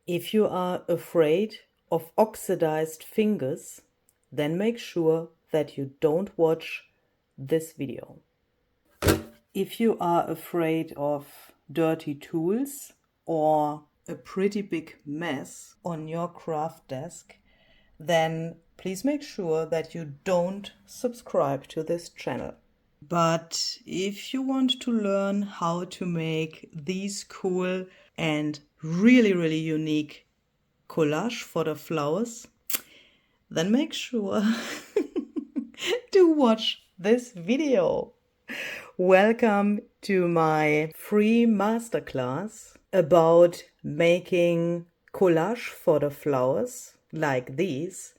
If you are afraid of oxidized fingers, then make sure that you don't watch this video. If you are afraid of dirty tools or a pretty big mess on your craft desk, then please make sure that you don't subscribe to this channel. But if you want to learn how to make these cool and really unique collage fodder flowers, then make sure to watch this video. Welcome to my free masterclass about making collage fodder flowers like these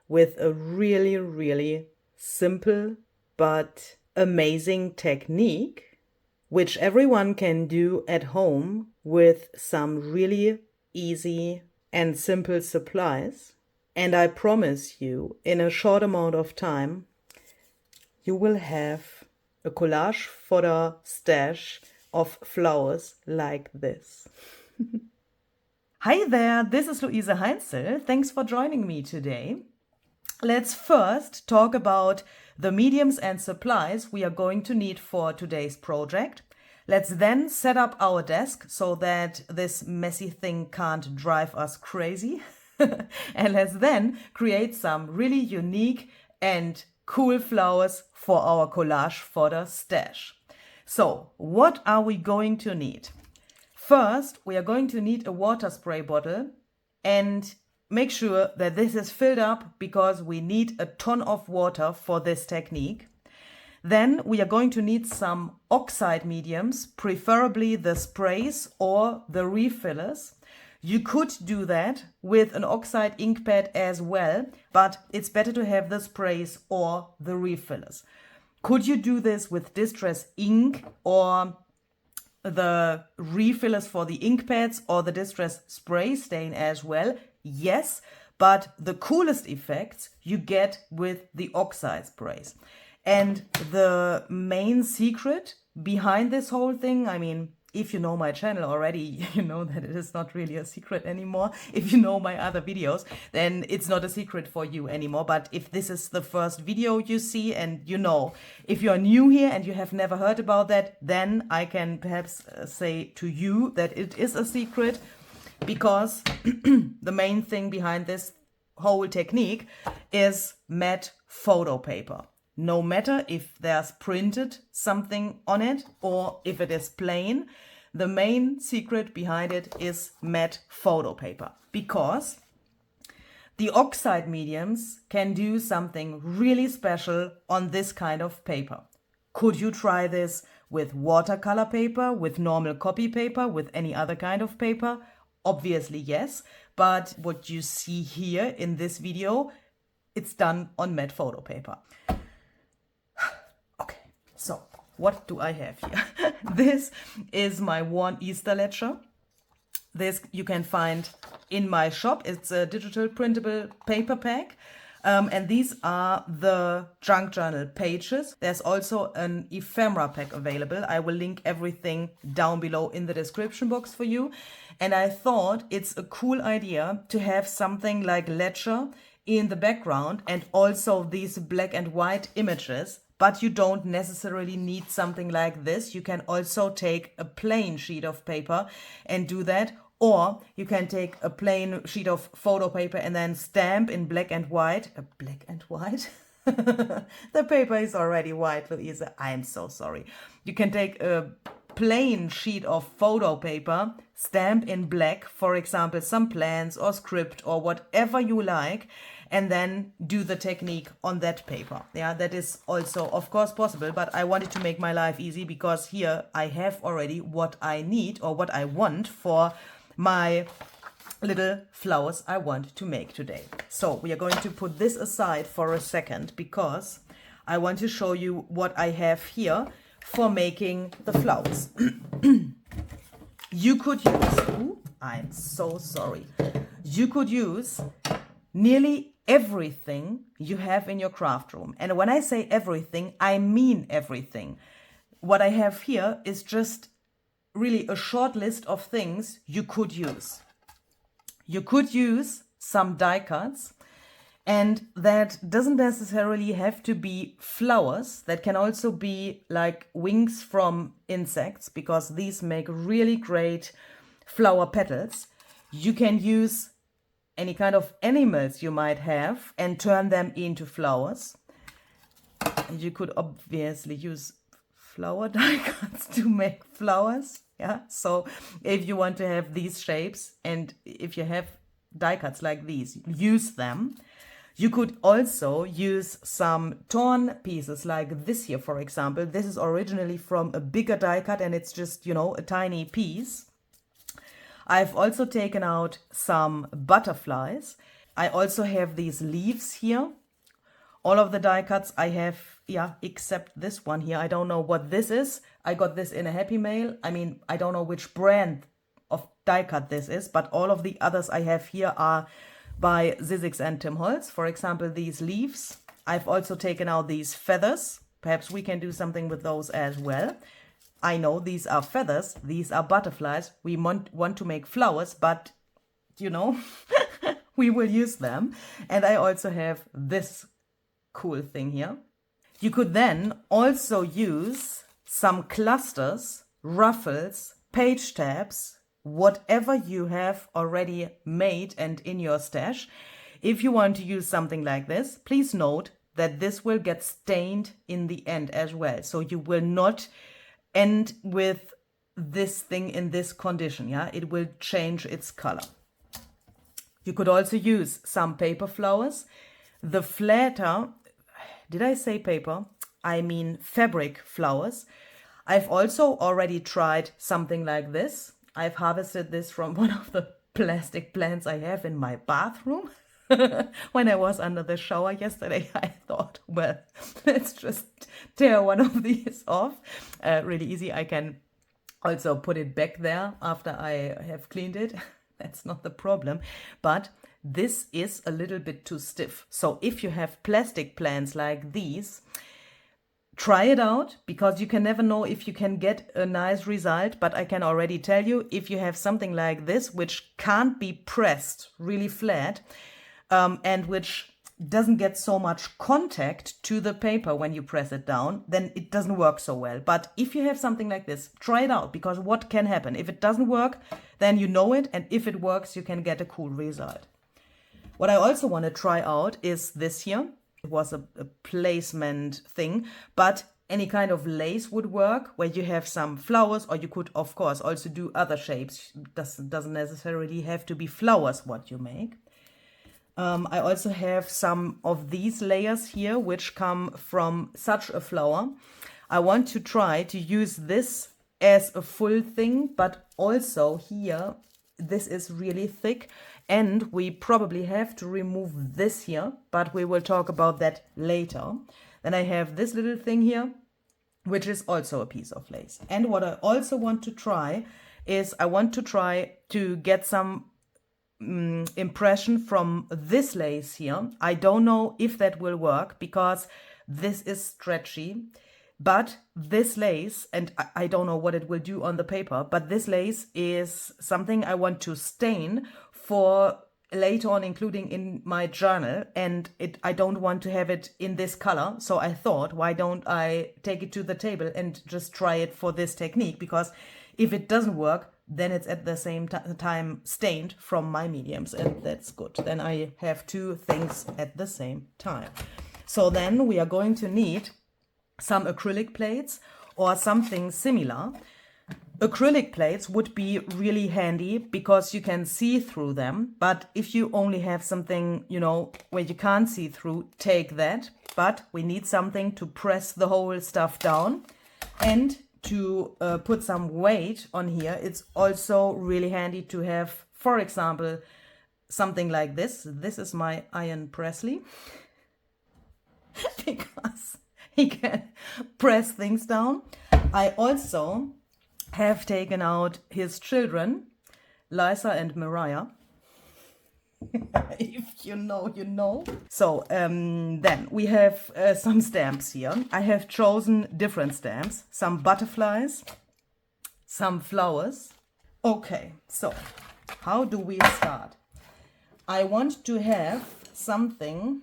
with a really simple but amazing technique, which everyone can do at home with some really easy and simple supplies. And I promise you, in a short amount of time, you will have a collage fodder stash of flowers like this. Hi there, this is Luise Heinzel. Thanks for joining me today. Let's first talk about the mediums and supplies we are going to need for today's project. Let's then set up our desk so that this messy thing can't drive us crazy. And let's then create some really unique and cool flowers for our collage fodder stash. So, what are we going to need? First, we are going to need a water spray bottle, and make sure that this is filled up because we need a ton of water for this technique. Then we are going to need some oxide mediums, preferably the sprays or the refillers. You could do that with an oxide ink pad as well, but it's better to have the sprays or the refillers. Could you do this with distress ink or the refillers for the ink pads or the distress spray stain as well? Yes, but the coolest effects you get with the oxide sprays. And the main secret behind this whole thing, I mean, if you know my channel already, you know that it is not really a secret anymore. If you know my other videos, then it's not a secret for you anymore. But if this is the first video you see and you know, if you're new here and you have never heard about that, then I can perhaps say to you that it is a secret, because the main thing behind this whole technique is matte photo paper. No matter if there's printed something on it or if it is plain, the main secret behind it is matte photo paper, because the oxide mediums can do something really special on this kind of paper. Could you try this with watercolor paper, with normal copy paper, with any other kind of paper? Obviously, yes. But what you see here in this video, it's done on matte photo paper. So, what do I have here? This is my worn Easter ledger. This you can find in my shop. It's a digital printable paper pack. And these are the junk journal pages. There's also an ephemera pack available. I will link everything down below in the description box for you. And I thought it's a cool idea to have something like ledger in the background and also these black and white images. But you don't necessarily need something like this. You can also take a plain sheet of paper and do that. Or you can take a plain sheet of photo paper and then stamp in black and white. Black and white? The paper is already white, Luise. I'm so sorry. You can take a plain sheet of photo paper, stamp in black, for example, some plans or script or whatever you like, and then do the technique on that paper. Yeah, that is also, of course, possible, but I wanted to make my life easy because here I have already what I need or what I want for my little flowers I want to make today. So we are going to put this aside for a second because I want to show you what I have here for making the flowers. You could use, I'm so sorry. You could use nearly everything you have in your craft room. And when I say everything, I mean everything. What I have here is just really a short list of things you could use. You could use some die cuts, and that doesn't necessarily have to be flowers. That can also be like wings from insects, because these make really great flower petals. You can use any kind of animals you might have and turn them into flowers. And you could obviously use flower die cuts to make flowers. Yeah, so if you want to have these shapes, and if you have die cuts like these, use them. You could also use some torn pieces like this here, for example. This is originally from a bigger die cut, and it's just, you know, a tiny piece. I've also taken out some butterflies. I also have these leaves here. All of the die cuts I have, yeah, except this one here. I don't know what this is. I got this in a Happy Mail. I mean, I don't know which brand of die cut this is, but all of the others I have here are by Sizzix and Tim Holtz. For example, these leaves. I've also taken out these feathers. Perhaps we can do something with those as well. I know these are feathers, these are butterflies. We want to make flowers, but, you know, we will use them. And I also have this cool thing here. You could then also use some clusters, ruffles, page tabs, whatever you have already made and in your stash. If you want to use something like this, please note that this will get stained in the end as well. So you will not end with this thing in this condition. Yeah, it will change its color. You could also use some paper flowers. The flatter, did I say paper? I mean fabric flowers. I've also already tried something like this. I've harvested this from one of the plastic plants I have in my bathroom. When I was under the shower yesterday, I thought, well, let's just tear one of these off. Really easy. I can also put it back there after I have cleaned it. That's not the problem. But this is a little bit too stiff. So if you have plastic plants like these, try it out, because you can never know if you can get a nice result. But I can already tell you, if you have something like this, which can't be pressed really flat, and which doesn't get so much contact to the paper when you press it down, then it doesn't work so well. But if you have something like this, try it out, because what can happen? If it doesn't work, then you know it, and if it works, you can get a cool result. What I also want to try out is this here. It was a placement thing, but any kind of lace would work, where you have some flowers, or you could, of course, also do other shapes. Doesn't necessarily have to be flowers what you make. I also have some of these layers here, which come from such a flower. I want to try to use this as a full thing, but also here, this is really thick, and we probably have to remove this here, but we will talk about that later. Then I have this little thing here, which is also a piece of lace. And what I also want to try is, I want to try to get some impression from this lace here. I don't know if that will work, because this is stretchy, but this lace, and I don't know what it will do on the paper, but this lace is something I want to stain for later on, including in my journal, and I don't want to have it in this color. So I thought, why don't I take it to the table and just try it for this technique? Because if it doesn't work, then it's at the same time stained from my mediums, and that's good. Then I have two things at the same time. So then we are going to need some acrylic plates or something similar. Acrylic plates would be really handy, because you can see through them. But if you only have something, you know, where you can't see through, take that. But we need something to press the whole stuff down, and to put some weight on here. It's also really handy to have, for example, something like this. This is my Iron Presley, because he can press things down. I also have taken out his children, Liza and Mariah. If you know, you know. So then we have some stamps here. I have chosen different stamps, some butterflies, some flowers. Okay, so how do we start? I want to have something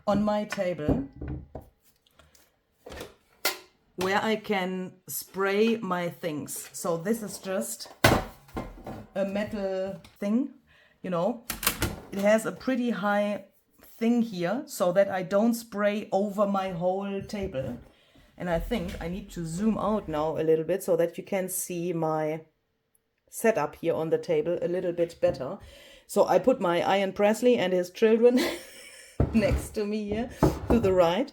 on my table where I can spray my things. So this is just a metal thing, you know. It has a pretty high thing here so that I don't spray over my whole table. And I think I need to zoom out now a little bit so that you can see my setup here on the table a little bit better. So I put my Ian Presley and his children next to me here to the right.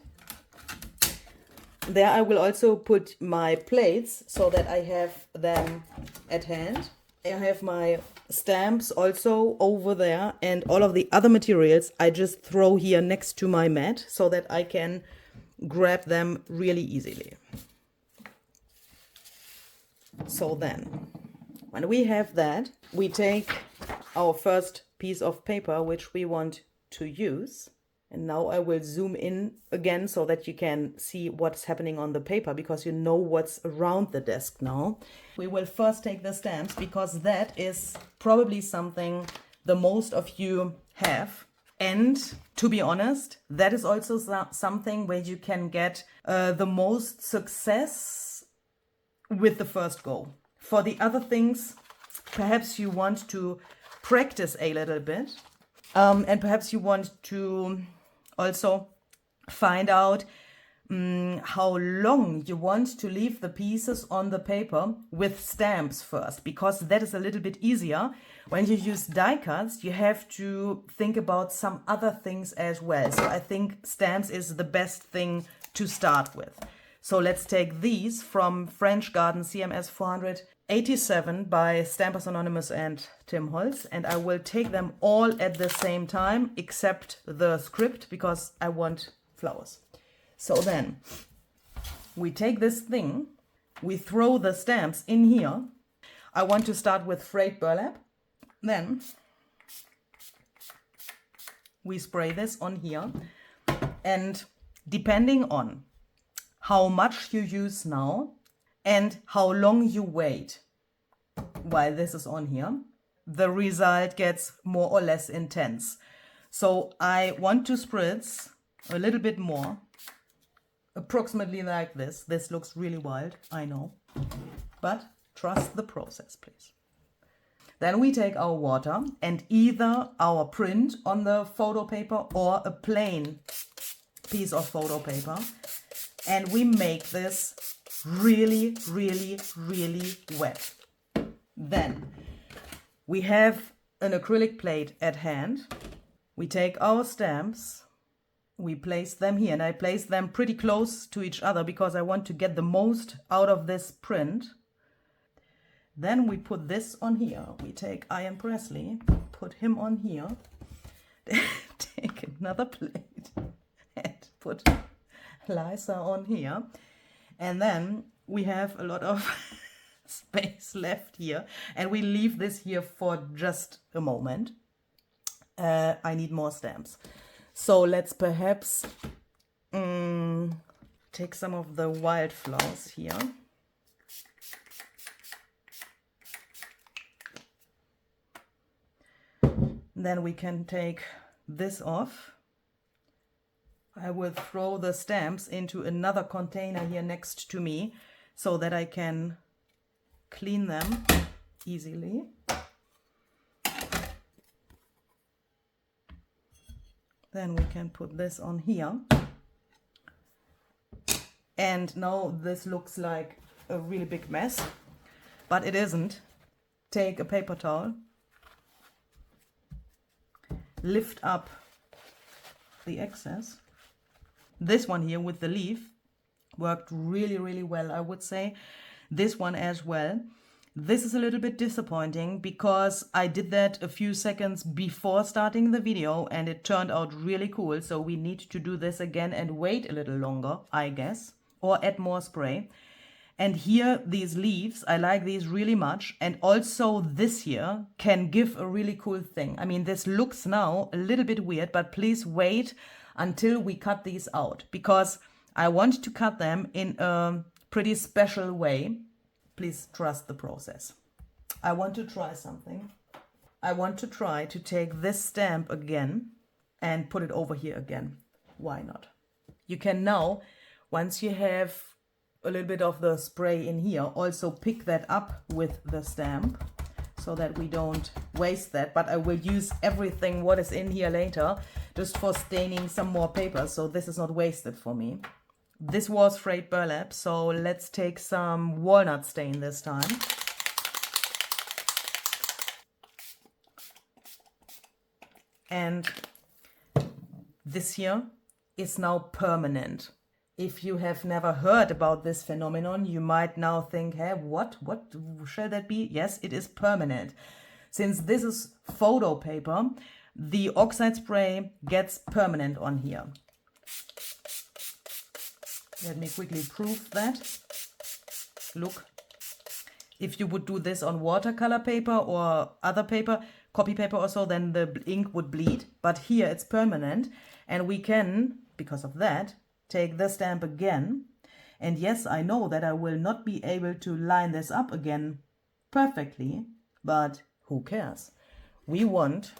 There I will also put my plates so that I have them at hand. I have my stamps also over there, and all of the other materials I just throw here next to my mat so that I can grab them really easily. So then, when we have that, we take our first piece of paper which we want to use. And now I will zoom in again so that you can see what's happening on the paper, because you know what's around the desk now. We will first take the stamps, because that is probably something the most of you have. And to be honest, that is also something where you can get the most success with the first go. For the other things, perhaps you want to practice a little bit. And perhaps you want to also find out how long you want to leave the pieces on the paper with stamps first, because that is a little bit easier. When you use die cuts, you have to think about some other things as well. So I think stamps is the best thing to start with. So let's take these from French Garden CMS 487 by Stampers Anonymous and Tim Holtz, and I will take them all at the same time except the script, because I want flowers. So then we take this thing, we throw the stamps in here. I want to start with frayed burlap. Then we spray this on here, and depending on how much you use now and how long you wait while this is on here, the result gets more or less intense. So I want to spritz a little bit more, approximately like this. This looks really wild, I know, but trust the process, please. Then we take our water and either our print on the photo paper or a plain piece of photo paper, and we make this really, really, really wet. Then we have an acrylic plate at hand. We take our stamps, we place them here, and I place them pretty close to each other because I want to get the most out of this print. Then we put this on here. We take Ian Presley, put him on here, take another plate and put Lisa on here, and then we have a lot of space left here, and we leave this here for just a moment. I need more stamps, so let's perhaps take some of the wildflowers here. Then we can take this off. I will throw the stamps into another container here next to me so that I can clean them easily. Then we can put this on here. And now this looks like a really big mess, but it isn't. Take a paper towel, lift up the excess. This one here with the leaf worked really, really well, I would say. This one as well. This is a little bit disappointing because I did that a few seconds before starting the video and it turned out really cool. So we need to do this again and wait a little longer, I guess, or add more spray. And here, these leaves, I like these really much. And also this here can give a really cool thing. I mean, this looks now a little bit weird, but please wait until we cut these out, because I want to cut them in a pretty special way. Please trust the process. I want to try something. I want to try to take this stamp again and put it over here again. Why not? You can now, once you have a little bit of the spray in here, also pick that up with the stamp so that we don't waste that. But I will use everything what is in here later just for staining some more paper, so this is not wasted for me. This was frayed burlap, so let's take some walnut stain this time. And this here is now permanent. If you have never heard about this phenomenon, you might now think, hey, what shall that be? Yes, it is permanent. Since this is photo paper, the oxide spray gets permanent on here. Let me quickly prove that. Look, if you would do this on watercolor paper or other paper, copy paper or so, then the ink would bleed. But here it's permanent, and we can, because of that, take the stamp again. And yes, I know that I will not be able to line this up again perfectly, but who cares? We want,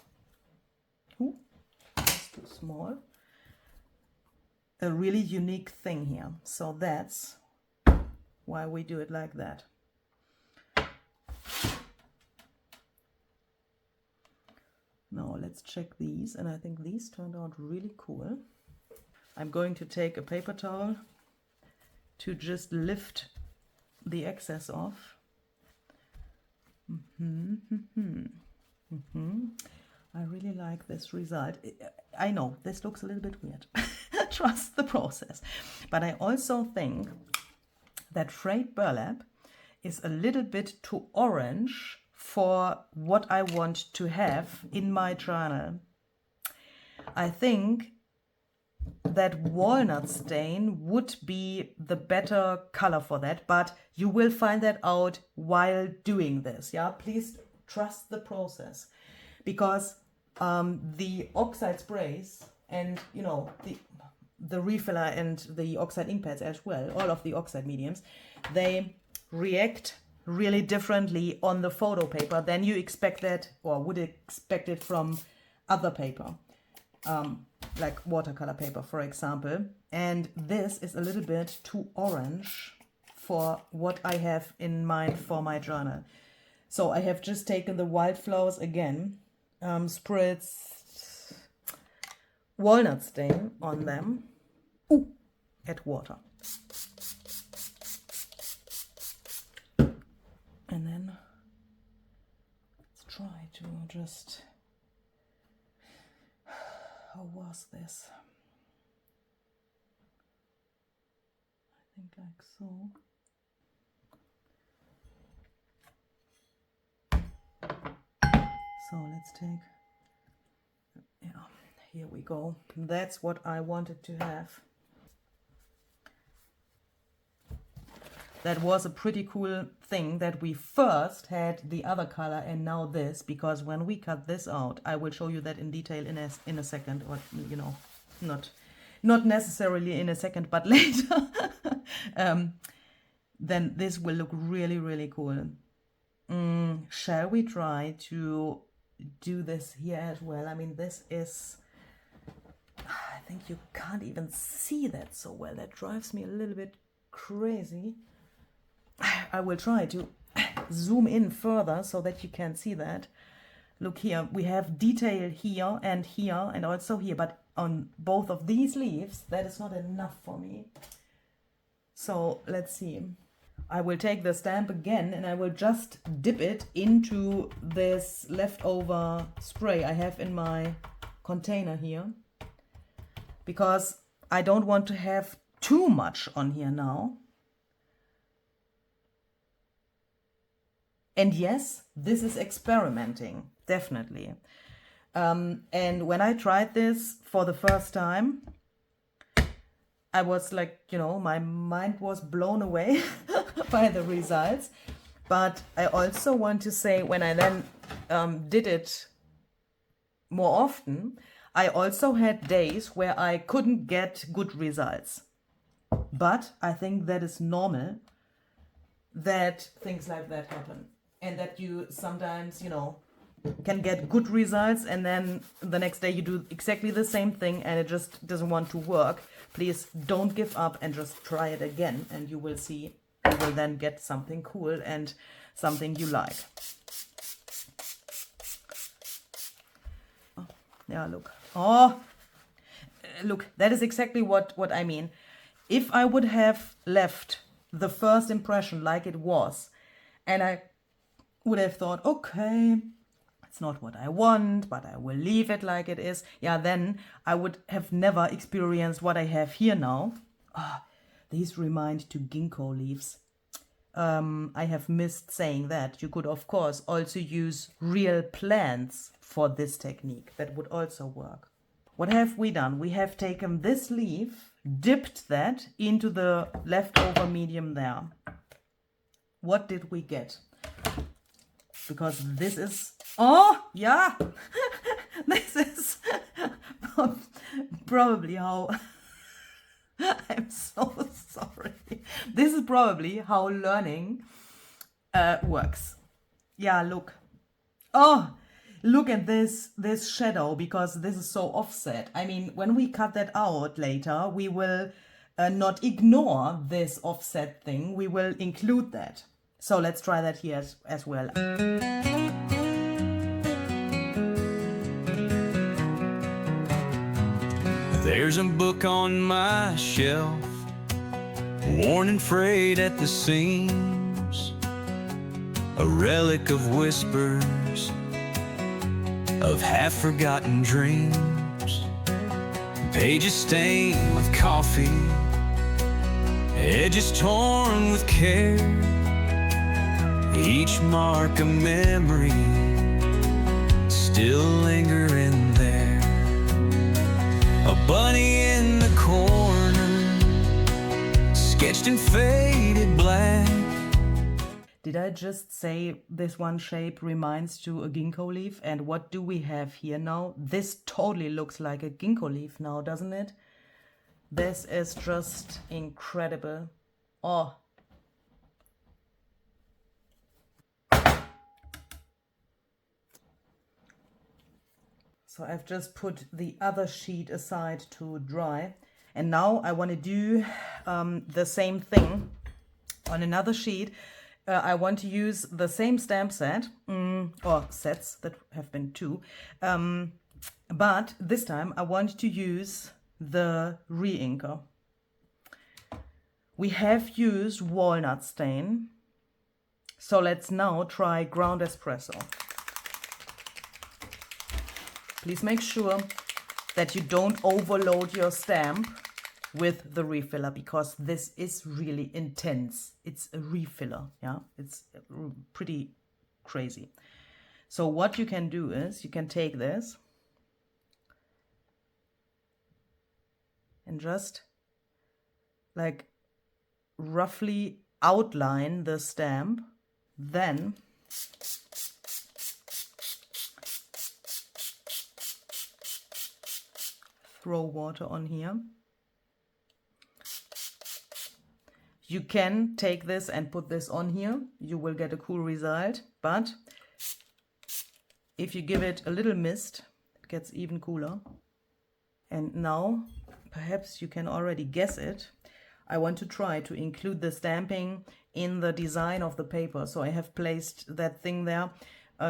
it's too small, a really unique thing here. So that's why we do it like that. Now let's check these, and I think these turned out really cool. I'm going to take a paper towel to just lift the excess off. I really like this result. I know this looks a little bit weird. Trust the process. But I also think that frayed burlap is a little bit too orange for what I want to have in my journal. I think that walnut stain would be the better color for that, but you will find that out while doing this. Yeah, please trust the process, because the oxide sprays and, you know, the refiller and the oxide ink pads as well, all of the oxide mediums, they react really differently on the photo paper than you expect that, or would expect it from other paper, like watercolor paper, for example. And this is a little bit too orange for what I have in mind for my journal. So I have just taken the wildflowers again, spritzed walnut stain on them, add water. And then let's try to just, how was this? I think like so. So let's take, yeah, here we go. That's what I wanted to have. That was a pretty cool thing that we first had the other color and now this, because when we cut this out, I will show you that in detail in a second, or, you know, not necessarily in a second, but later. Then this will look really, really cool. Shall we try to do this here as well? I mean, this is, I think you can't even see that so well. That drives me a little bit crazy. I will try to zoom in further so that you can see that. Look here, we have detail here and also here, but on both of these leaves, that is not enough for me. So let's see. I will take the stamp again and I will just dip it into this leftover spray I have in my container here, because I don't want to have too much on here now. And yes, this is experimenting, definitely. And when I tried this for the first time, I was like, you know, my mind was blown away by the results. But I also want to say, when I then did it more often, I also had days where I couldn't get good results. But I think that is normal, that things like that happen. And that you sometimes, you know, can get good results, and then the next day you do exactly the same thing and it just doesn't want to work, please don't give up and just try it again, and you will see you will then get something cool and something you like. Oh, yeah, look. Oh, look, that is exactly what I mean. If I would have left the first impression like it was, and I would have thought, okay, it's not what I want, but I will leave it like it is, yeah, then I would have never experienced what I have here now. Ah, these remind to ginkgo leaves. I have missed saying that. You could, of course, also use real plants for this technique. That would also work. What have we done? We have taken this leaf, dipped that into the leftover medium there. What did we get? Because this is, oh yeah, this is probably how, I'm so sorry. This is probably how learning works. Yeah, look. Oh, look at this shadow, because this is so offset. I mean, when we cut that out later, we will not ignore this offset thing. We will include that. So let's try that here as well. There's a book on my shelf, worn and frayed at the seams, a relic of whispers, of half-forgotten dreams, pages stained with coffee, edges torn with care, each mark a memory still lingering there. A bunny in the corner, sketched in faded black. Did I just say this one shape reminds to a ginkgo leaf? And what do we have here now? This totally looks like a ginkgo leaf now, doesn't it? This is just incredible. Oh. So I've just put the other sheet aside to dry. And now I want to do the same thing on another sheet. I want to use the same stamp set, or sets that have been two. But this time I want to use the re-inker. We have used walnut stain. So let's now try ground espresso. Please make sure that you don't overload your stamp with the refiller, because this is really intense. It's a refiller, yeah? It's pretty crazy. So what you can do is you can take this and just like roughly outline the stamp, then throw water on here. You can take this and put this on here. You will get a cool result, but if you give it a little mist, it gets even cooler. And now, perhaps you can already guess it, I want to try to include the stamping in the design of the paper. So I have placed that thing there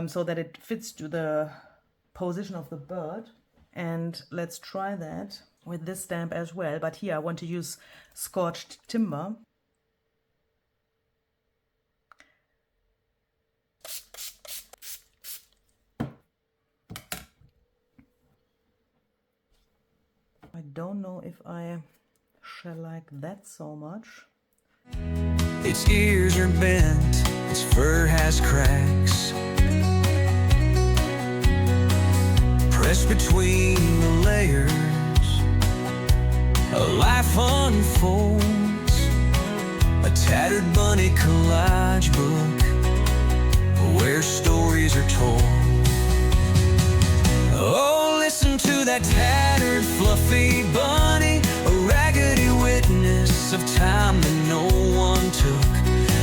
so that it fits to the position of the bird. And let's try that with this stamp as well. But here I want to use scorched timber. I don't know if I shall like that so much. Its ears are bent, its fur has cracks, pressed between the layers, a life unfolds, a tattered bunny collage book where stories are told. Oh, listen to that tattered, fluffy bunny, a raggedy witness of time that no one took.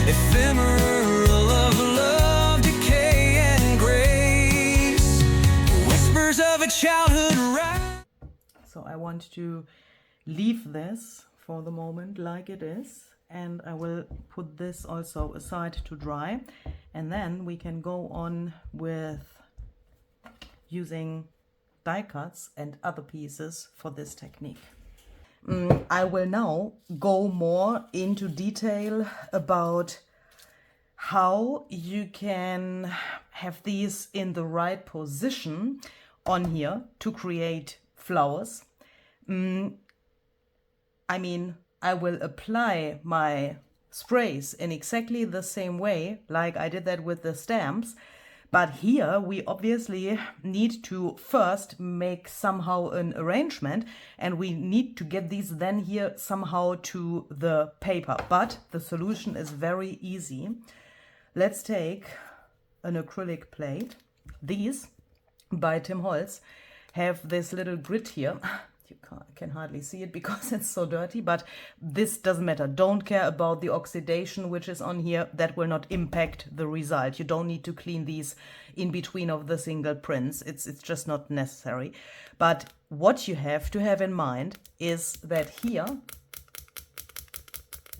Ephemera of love, decay, and grace. of a childhood ride. So I want to leave this for the moment like it is, and I will put this also aside to dry, and then we can go on with using die cuts and other pieces for this technique. I will now go more into detail about how you can have these in the right position on here to create flowers. I mean, I will apply my sprays in exactly the same way like I did that with the stamps. But here we obviously need to first make somehow an arrangement, and we need to get these then here somehow to the paper. But the solution is very easy. Let's take an acrylic plate. These by Tim Holtz have this little grit here. You can hardly see it because it's so dirty, but this doesn't matter. Don't care about the oxidation which is on here. That will not impact the result. You don't need to clean these in between of the single prints. It's just not necessary. But what you have to have in mind is that here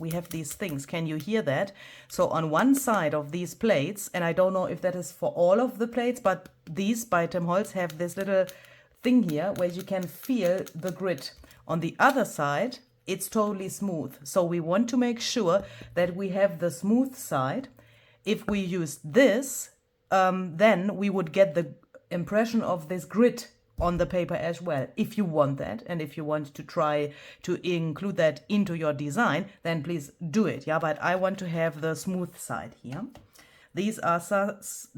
we have these things. Can you hear that? So on one side of these plates, and I don't know if that is for all of the plates, but these by Tim Holtz have this little thing here where you can feel the grit. On the other side, it's totally smooth. So we want to make sure that we have the smooth side. If we use this, then we would get the impression of this grit on the paper as well. If you want that, and if you want to try to include that into your design, then please do it. Yeah, but I want to have the smooth side here. These are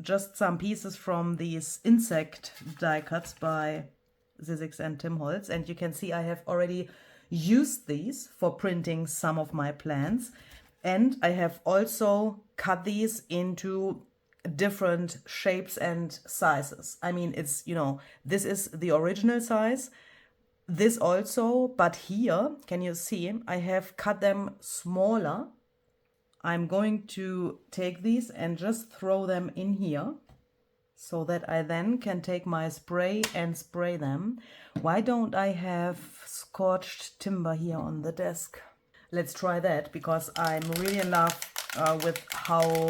just some pieces from these insect die cuts by Zizix and Tim Holtz. And you can see I have already used these for printing some of my plants. And I have also cut these into different shapes and sizes. I mean, it's, you know, this is the original size. This also, but here, can you see, I have cut them smaller. I'm going to take these and just throw them in here so that I then can take my spray and spray them. Why don't I have scorched timber here on the desk? Let's try that, because I'm really in love with how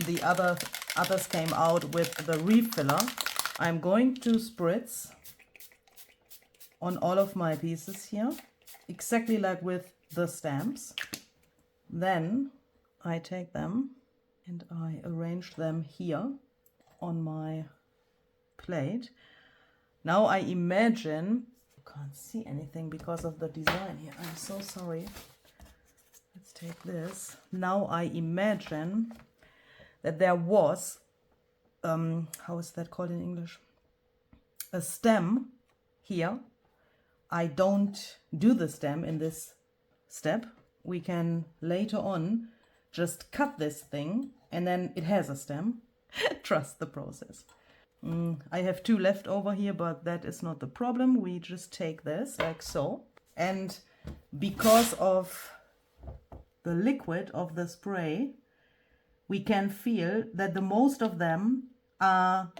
the others came out with the refiller. I'm going to spritz on all of my pieces here, exactly like with the stamps. Then I take them and I arrange them here on my plate. Now I imagine, you can't see anything because of the design here. I'm so sorry. Let's take this. Now I imagine that there was, how is that called in English? A stem here. I don't do the stem in this step. We can later on just cut this thing and then it has a stem. Trust the process. I have two left over here, but that is not the problem. We just take this like so. And because of the liquid of the spray, we can feel that the most of them are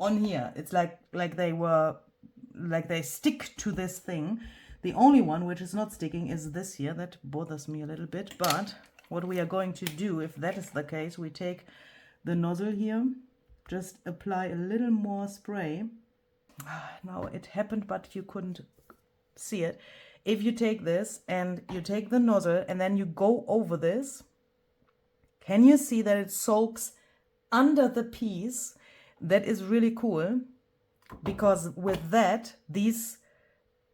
on here. It's like they stick to this thing. The only one which is not sticking is this here. That bothers me a little bit, but what we are going to do, if that is the case, we take the nozzle here, just apply a little more spray. Now it happened, but you couldn't see it. If you take this and you take the nozzle and then you go over this, can you see that it soaks under the piece? That is really cool, because with that, these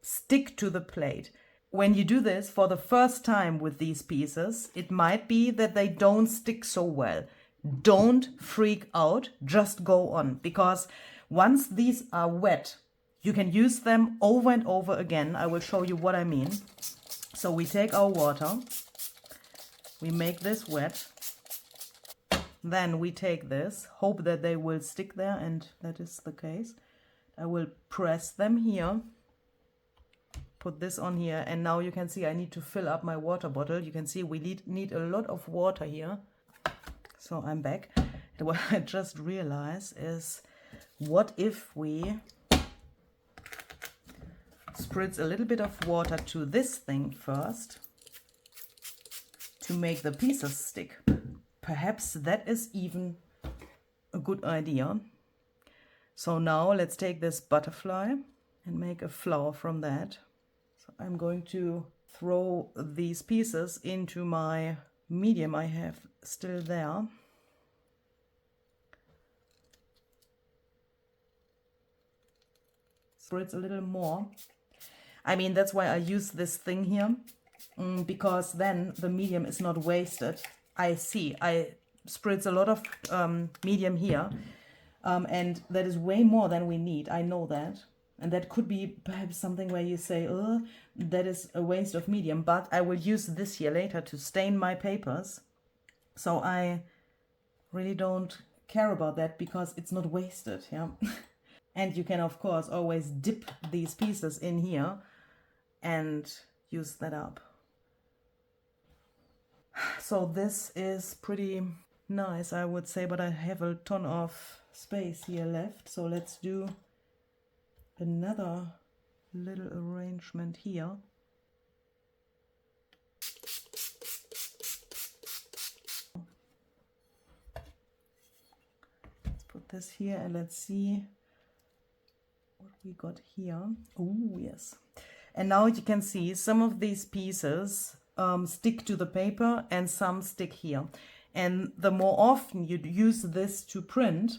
stick to the plate. When you do this for the first time with these pieces, it might be that they don't stick so well. Don't freak out, just go on, because once these are wet, you can use them over and over again. I will show you what I mean. So we take our water, we make this wet, then we take this, hope that they will stick there, and that is the case. I will press them here, put this on here, and now you can see I need to fill up my water bottle. You can see we need a lot of water here. So I'm back. And what I just realized is, what if we spritz a little bit of water to this thing first to make the pieces stick. Perhaps that is even a good idea. So now let's take this butterfly and make a flower from that. So I'm going to throw these pieces into my medium I have still there. Spritz a little more. I mean, that's why I use this thing here, because then the medium is not wasted. I spritz a lot of medium here, and that is way more than we need. I know that. And that could be perhaps something where you say, oh, that is a waste of medium, but I will use this here later to stain my papers. So I really don't care about that because it's not wasted, yeah. And you can, of course, always dip these pieces in here and use that up. So this is pretty nice, I would say, but I have a ton of space here left. So let's do another little arrangement here. Let's put this here and let's see what we got here. Oh, yes. And now you can see some of these pieces stick to the paper and some stick here. And the more often you use this to print,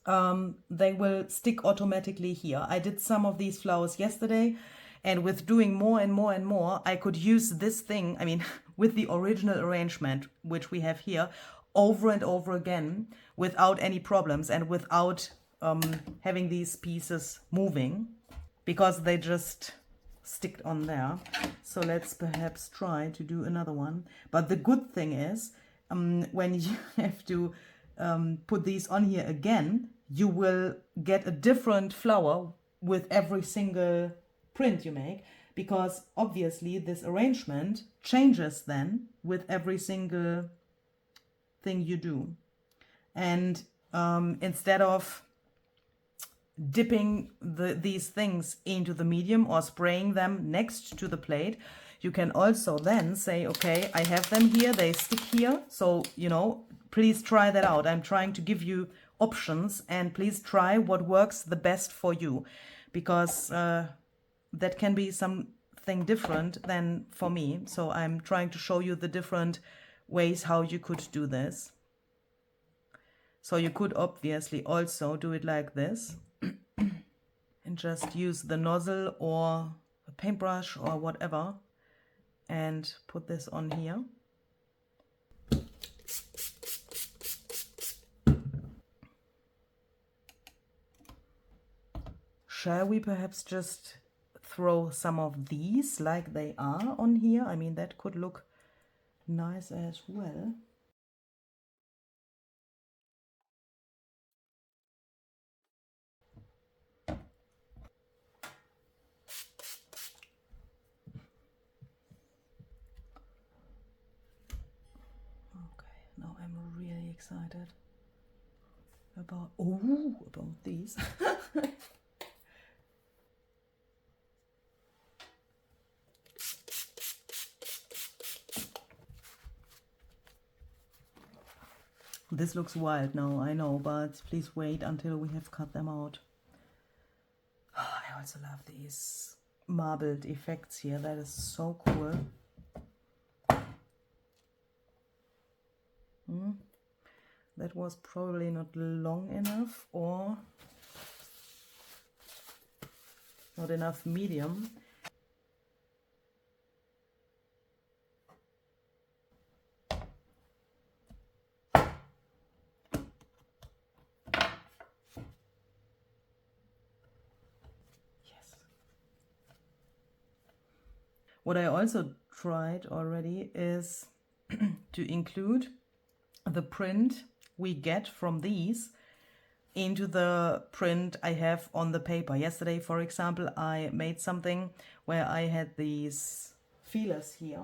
they will stick automatically here. I did some of these flowers yesterday, and with doing more and more and more, I could use this thing, I mean, with the original arrangement, which we have here, over and over again, without any problems and without having these pieces moving, because they just stick on there. So let's perhaps try to do another one. But the good thing is, when you have to put these on here again, you will get a different flower with every single print you make, because obviously this arrangement changes then with every single thing you do. And instead of dipping these things into the medium or spraying them next to the plate, you can also then say, okay, I have them here, they stick here, so, you know, please try that out. I'm trying to give you options, and please try what works the best for you, because that can be something different than for me. So I'm trying to show you the different ways how you could do this. So you could obviously also do it like this and just use the nozzle or a paintbrush or whatever and put this on here. Shall we perhaps just throw some of these like they are on here? I mean, that could look nice as well. Okay, now I'm really excited about these. This looks wild now, I know, but please wait until we have cut them out. Oh, I also love these marbled effects here. That is so cool. That was probably not long enough, or not enough medium. What I also tried already is to include the print we get from these into the print I have on the paper. Yesterday, for example, I made something where I had these feelers here.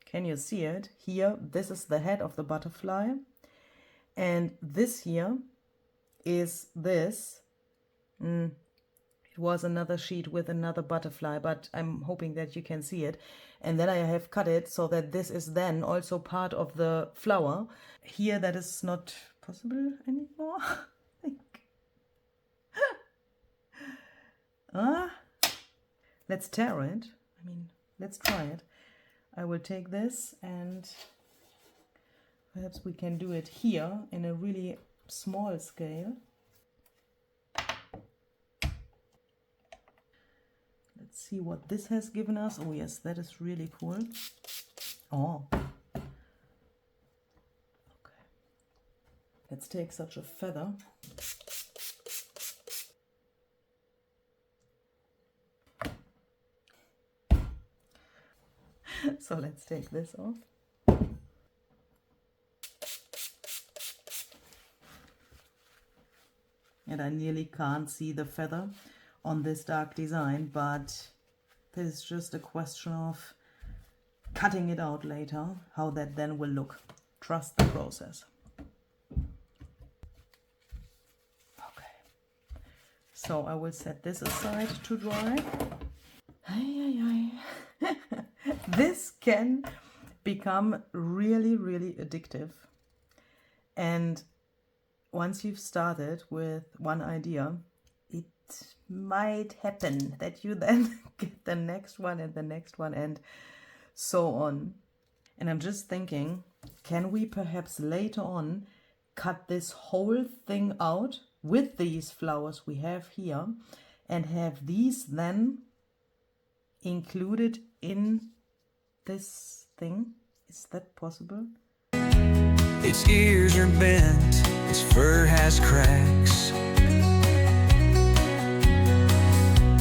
Can you see it? Here, this is the head of the butterfly. And this here is this. You was another sheet with another butterfly, but I'm hoping that you can see it. And then I have cut it so that this is then also part of the flower. Here that is not possible anymore. I think. Let's tear it. I mean, let's try it. I will take this and perhaps we can do it here in a really small scale. Let's see what this has given us. Oh yes, that is really cool. Oh. Okay. Let's take such a feather. So let's take this off. And I nearly can't see the feather on this dark design, but this is just a question of cutting it out later, how that then will look. Trust the process. Okay. So I will set this aside to dry. This can become really, really addictive. And once you've started with one idea, it might happen that you then get the next one and the next one and so on. And I'm just thinking, can we perhaps later on cut this whole thing out with these flowers we have here and have these then included in this thing? Is that possible? Its ears are bent, its fur has cracks.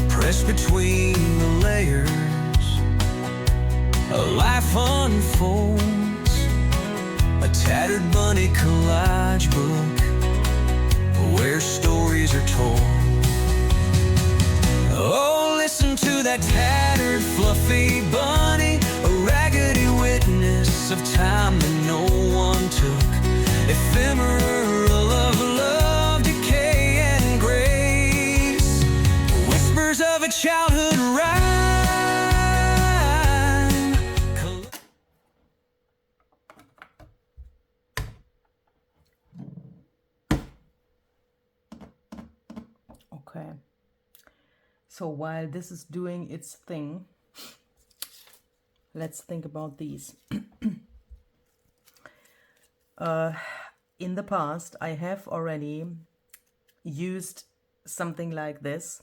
Pressed between the layers, a life unfolds. A tattered bunny collage book where stories are told. Oh, listen to that tattered, fluffy bunny, a raggedy witness of time that no one took. Ephemera of love, decay, and grace. Whispers of a childhood rhyme. Okay. So while this is doing its thing, let's think about these. In the past, I have already used something like this.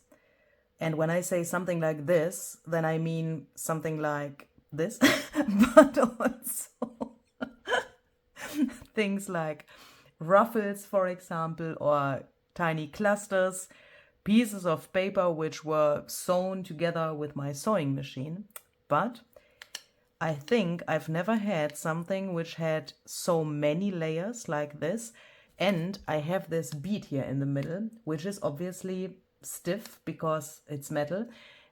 And when I say something like this, then I mean something like this, but also things like ruffles, for example, or tiny clusters, pieces of paper which were sewn together with my sewing machine. But I think I've never had something which had so many layers like this. And I have this bead here in the middle, which is obviously stiff because it's metal,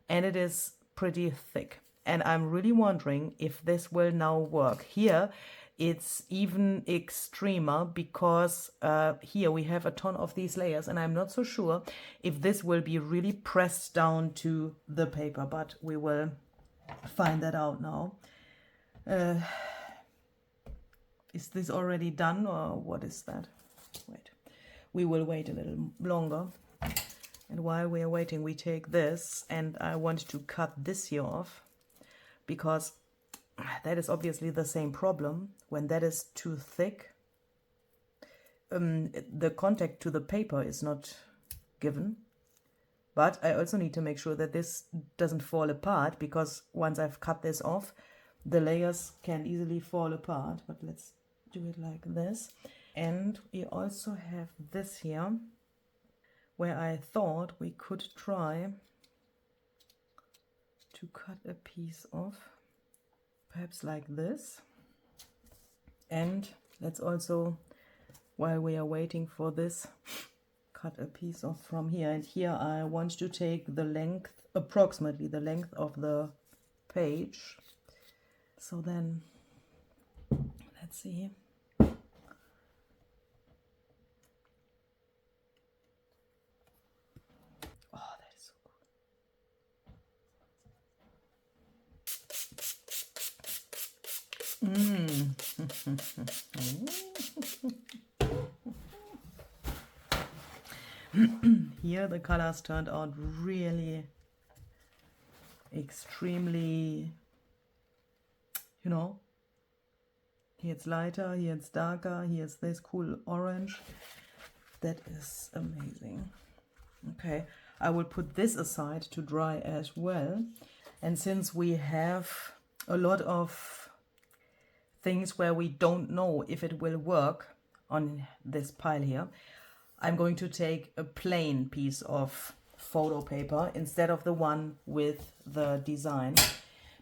and it is pretty thick. And I'm really wondering if this will now work. Here it's even extremer because here we have a ton of these layers, and I'm not so sure if this will be really pressed down to the paper, but we will find that out now. Is this already done, or what is that? Wait, we will wait a little longer. And while we are waiting, we take this, and I want to cut this here off because that is obviously the same problem. When that is too thick, the contact to the paper is not given. But I also need to make sure that this doesn't fall apart, because once I've cut this off, the layers can easily fall apart. But let's do it like this. And we also have this here, where I thought we could try to cut a piece off, perhaps like this. And let's also, while we are waiting for this, cut a piece off from here. And here I want to take the length, approximately the length of the page. So then, let's see. Oh, that is so cool. Here the colors turned out really extremely, you know, here it's lighter, here it's darker, here's this cool orange. That is amazing. Okay, I will put this aside to dry as well. And since we have a lot of things where we don't know if it will work on this pile here, I'm going to take a plain piece of photo paper instead of the one with the design,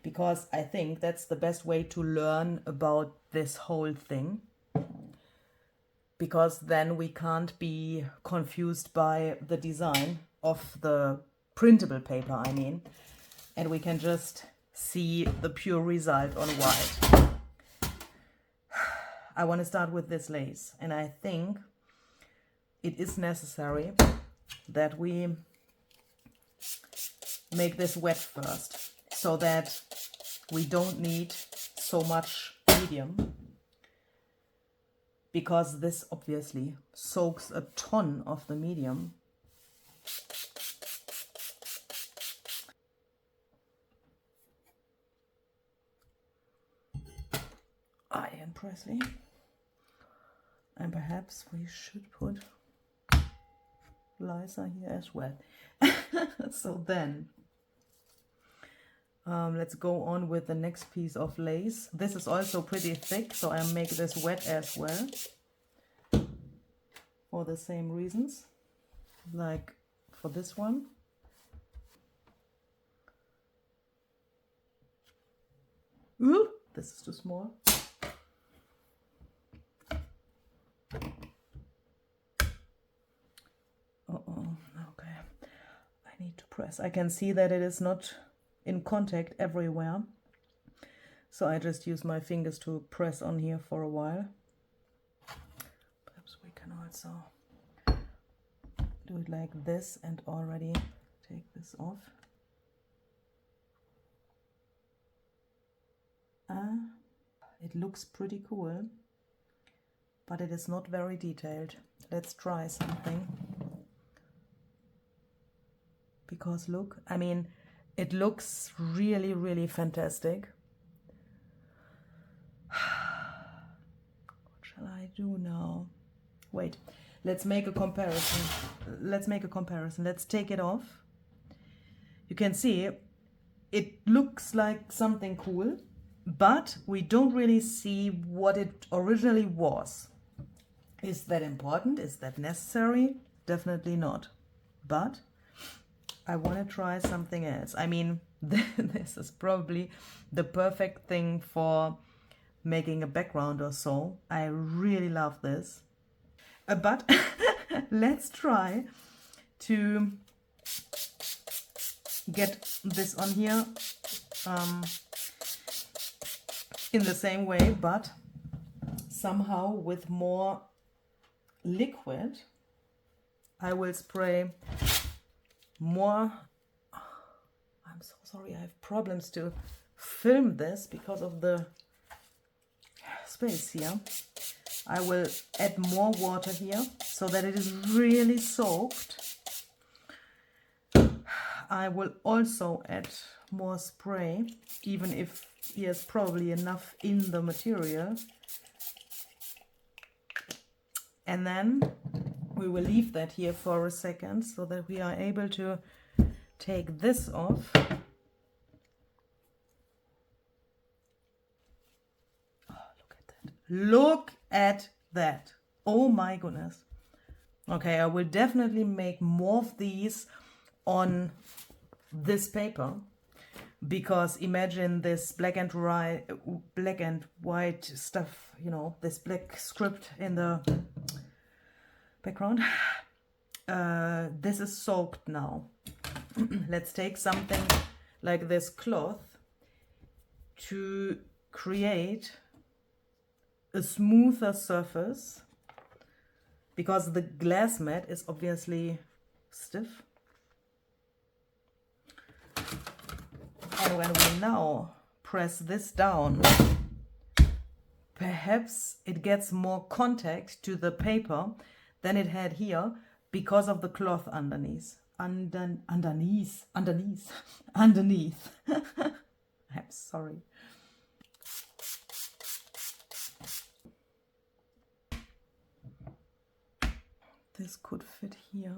because I think that's the best way to learn about this whole thing, because then we can't be confused by the design of the printable paper, I mean, and we can just see the pure result on white. I want to start with this lace, and I think it is necessary that we make this wet first, so that we don't need so much medium, because this obviously soaks a ton of the medium. Iron Presley. And perhaps we should put Liza here as well. So then let's go on with the next piece of lace. This is also pretty thick, so I'll make this wet as well for the same reasons like for this one. Ooh, this is too small. Okay, I need to press. I can see that it is not in contact everywhere, so I just use my fingers to press on here for a while. Perhaps we can also do it like this and already take this off. It looks pretty cool, but it is not very detailed. Let's try something. Because look, I mean, it looks really, really fantastic. What shall I do now? Wait, let's make a comparison. Let's take it off. You can see it looks like something cool, but we don't really see what it originally was. Is that important? Is that necessary? Definitely not. But I want to try something else. I mean, this is probably the perfect thing for making a background or so. I really love this. But let's try to get this on here in the same way, but somehow with more liquid. I will spray more. I'm so sorry, I have problems to film this because of the space here. I will add more water here so that it is really soaked. I will also add more spray, even if there's probably enough in the material. And then we will leave that here for a second so that we are able to take this off. Oh, look at that. Look at that. Oh my goodness. Okay, I will definitely make more of these on this paper, because imagine this black and white stuff, you know, this black script in the background. This is soaked now. Let's take something like this cloth to create a smoother surface, because the glass mat is obviously stiff. And when we now press this down, perhaps it gets more contact to the paper than it had here because of the cloth underneath. Underneath. I'm sorry. This could fit here.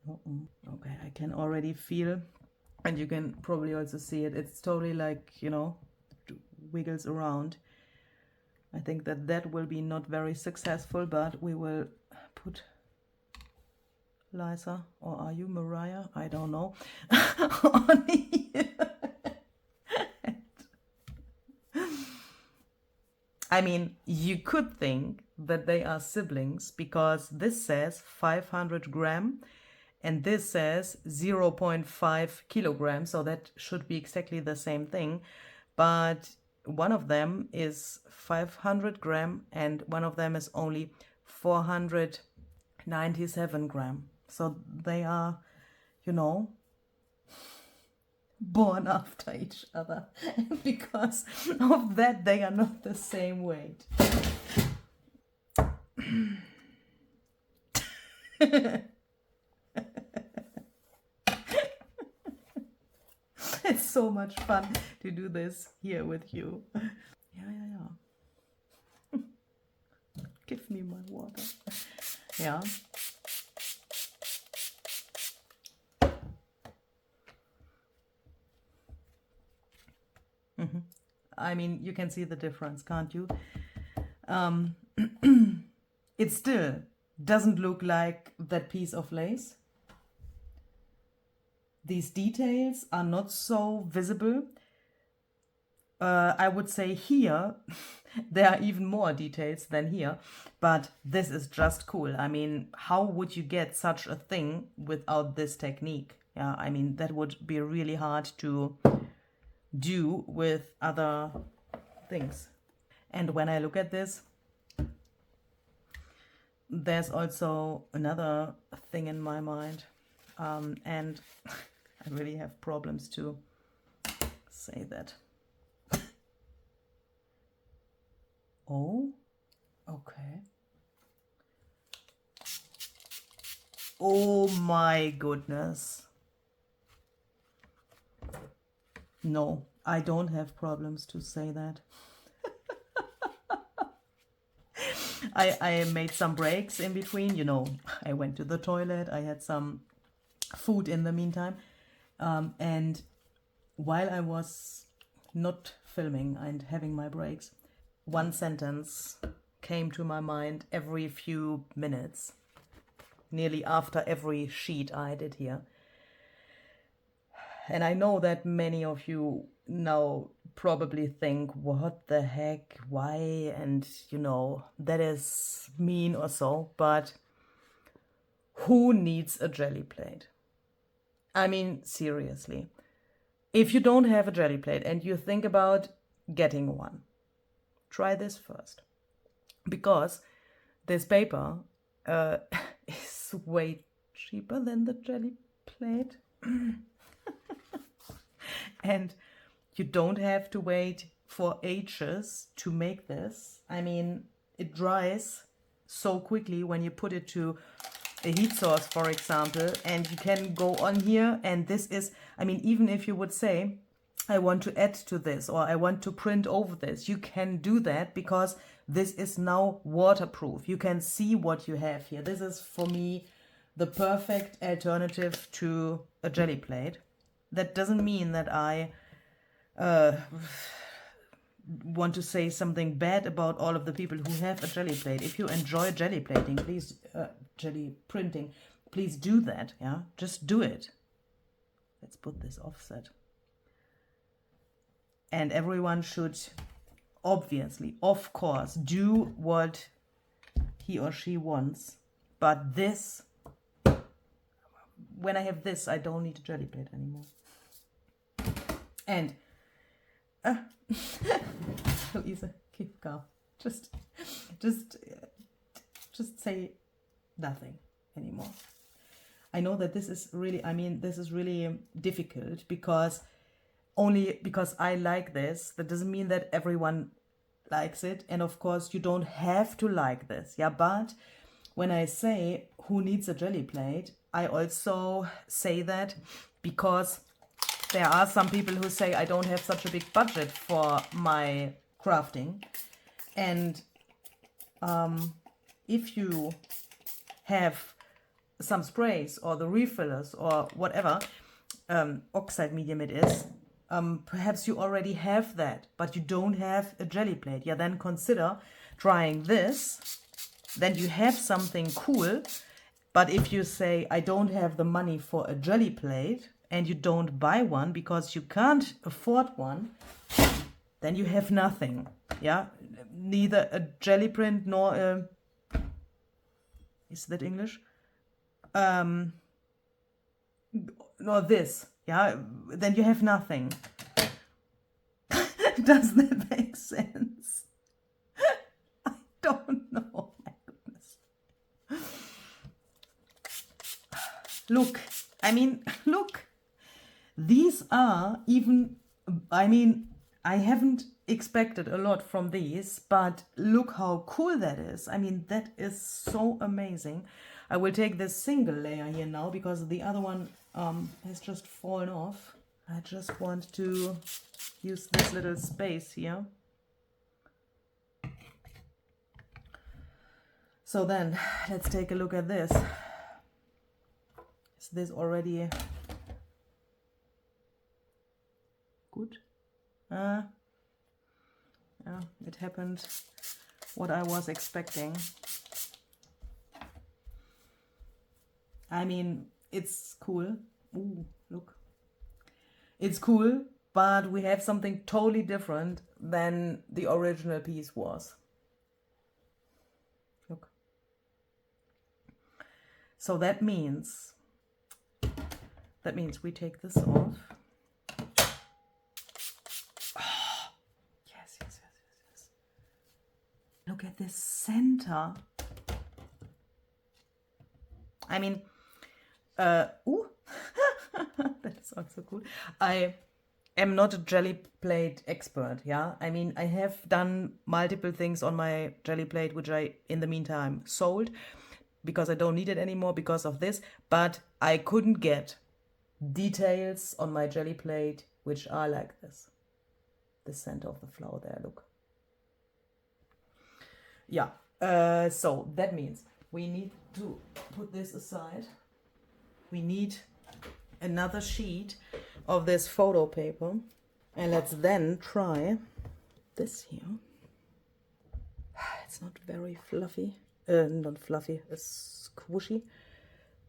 Okay, I can already feel, and you can probably also see it. It's totally like, you know, wiggles around. I think that that will be not very successful, but we will put Liza, or are you Mariah? I don't know. On here. I mean, you could think that they are siblings because this says 500 gram and this says 0.5 kilograms, so that should be exactly the same thing. But one of them is 500 gram and one of them is only 497 gram. So they are, you know, born after each other. And because of that, they are not the same weight. It's so much fun to do this here with you. Yeah. Give me my water. Yeah. I mean, you can see the difference, can't you? It still doesn't look like that piece of lace. These details are not so visible. I would say here there are even more details than here, but this is just cool. I mean, how would you get such a thing without this technique? Yeah, I mean, that would be really hard to do with other things. And when I look at this, there's also another thing in my mind, and I really have problems to say that. Oh, okay. Oh my goodness. No, I don't have problems to say that. I made some breaks in between, you know, I went to the toilet, I had some food in the meantime. And while I was not filming and having my breaks, one sentence came to my mind every few minutes, nearly after every sheet I did here. And I know that many of you now probably think, what the heck, why, and you know, that is mean or so, but who needs a jelly plate? I mean, seriously, if you don't have a jelly plate and you think about getting one, try this first, because this paper is way cheaper than the jelly plate. And you don't have to wait for ages to make this. I mean, it dries so quickly when you put it to a heat source, for example, and you can go on here, and this is, I mean, even if you would say, I want to add to this or I want to print over this, you can do that because this is now waterproof. You can see what you have here. This is, for me, the perfect alternative to a jelly plate. That doesn't mean that I want to say something bad about all of the people who have a jelly plate. If you enjoy jelly plating, please, jelly printing, please do that. Yeah, just do it. Let's put this offset. And everyone should obviously, of course, do what he or she wants. But this, when I have this, I don't need a jelly plate anymore. And Luisa, keep calm. Just say nothing anymore. I know that this is really, I mean, this is really difficult because only because I like this, that doesn't mean that everyone likes it, and of course you don't have to like this, yeah, but when I say who needs a jelly plate, I also say that because there are some people who say I don't have such a big budget for my crafting, and if you have some sprays or the refillers or whatever oxide medium it is, perhaps you already have that, but you don't have a jelly plate. Yeah, then consider trying this. Then you have something cool. But if you say, I don't have the money for a jelly plate, and you don't buy one because you can't afford one, then you have nothing. Yeah, neither a jelly print nor a, is that English? Nor this. Yeah, then you have nothing. Does that make sense? I don't know. My goodness. Look, I mean, look. These are even, I mean, I haven't expected a lot from these, but look how cool that is. I mean, that is so amazing. I will take this single layer here now because the other one has just fallen off. I just want to use this little space here. So then, let's take a look at this. Is this already good? Yeah, it happened what I was expecting. I mean, it's cool. Ooh, look. It's cool, but we have something totally different than the original piece was. Look. So that means we take this off. Oh, yes. Look at this center. I mean, ooh, that's also cool. I am not a jelly plate expert, yeah? I mean, I have done multiple things on my jelly plate, which I, in the meantime, sold because I don't need it anymore because of this, but I couldn't get details on my jelly plate which are like this. The center of the flower there, look. Yeah, so that means we need to put this aside. We need another sheet of this photo paper, and let's then try this here. It's not very fluffy, not fluffy, it's squishy,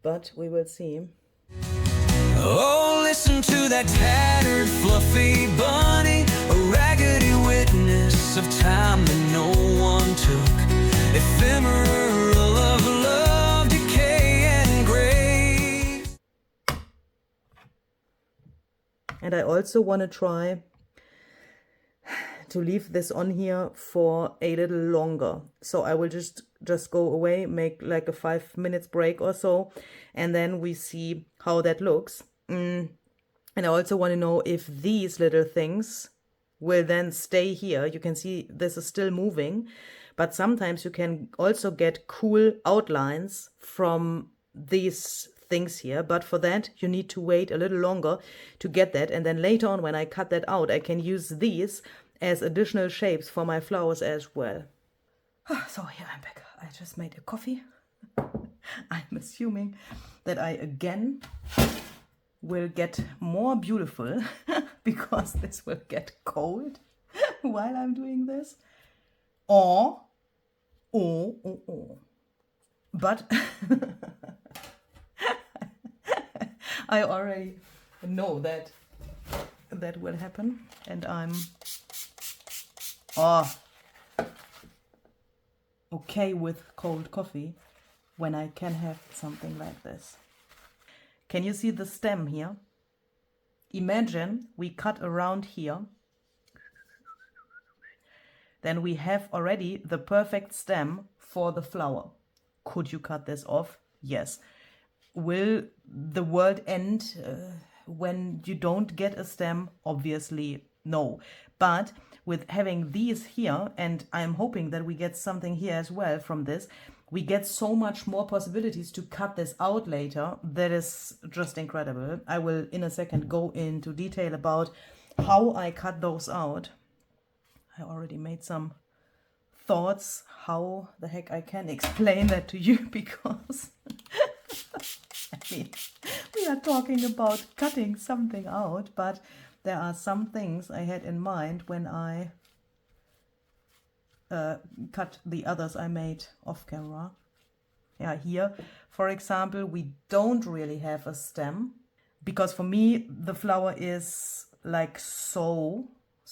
but we will see. Oh, listen to that tattered, fluffy bunny, a raggedy witness of time that no one took. Ephemera of love, decay and grace. And I also want to try to leave this on here for a little longer. So I will just go away, make like a 5 minutes break or so, and then we see how that looks. And I also want to know if these little things will then stay here. You can see this is still moving, but sometimes you can also get cool outlines from these things here. But for that, you need to wait a little longer to get that. And then later on, when I cut that out, I can use these as additional shapes for my flowers as well. So here I'm back. I just made a coffee. I'm assuming that I again will get more beautiful because this will get cold while I'm doing this. But I already know that will happen, and I'm okay with cold coffee when I can have something like this. Can you see the stem here? Imagine we cut around here. Then we have already the perfect stem for the flower. Could you cut this off? Yes. Will the world end when you don't get a stem? Obviously, no. But with having these here, and I'm hoping that we get something here as well from this, we get so much more possibilities to cut this out later. That is just incredible. I will in a second go into detail about how I cut those out. I already made some thoughts how the heck I can explain that to you, because I mean, we are talking about cutting something out, but there are some things I had in mind when I cut the others I made off camera. Yeah, here, for example, we don't really have a stem, because for me the flower is like so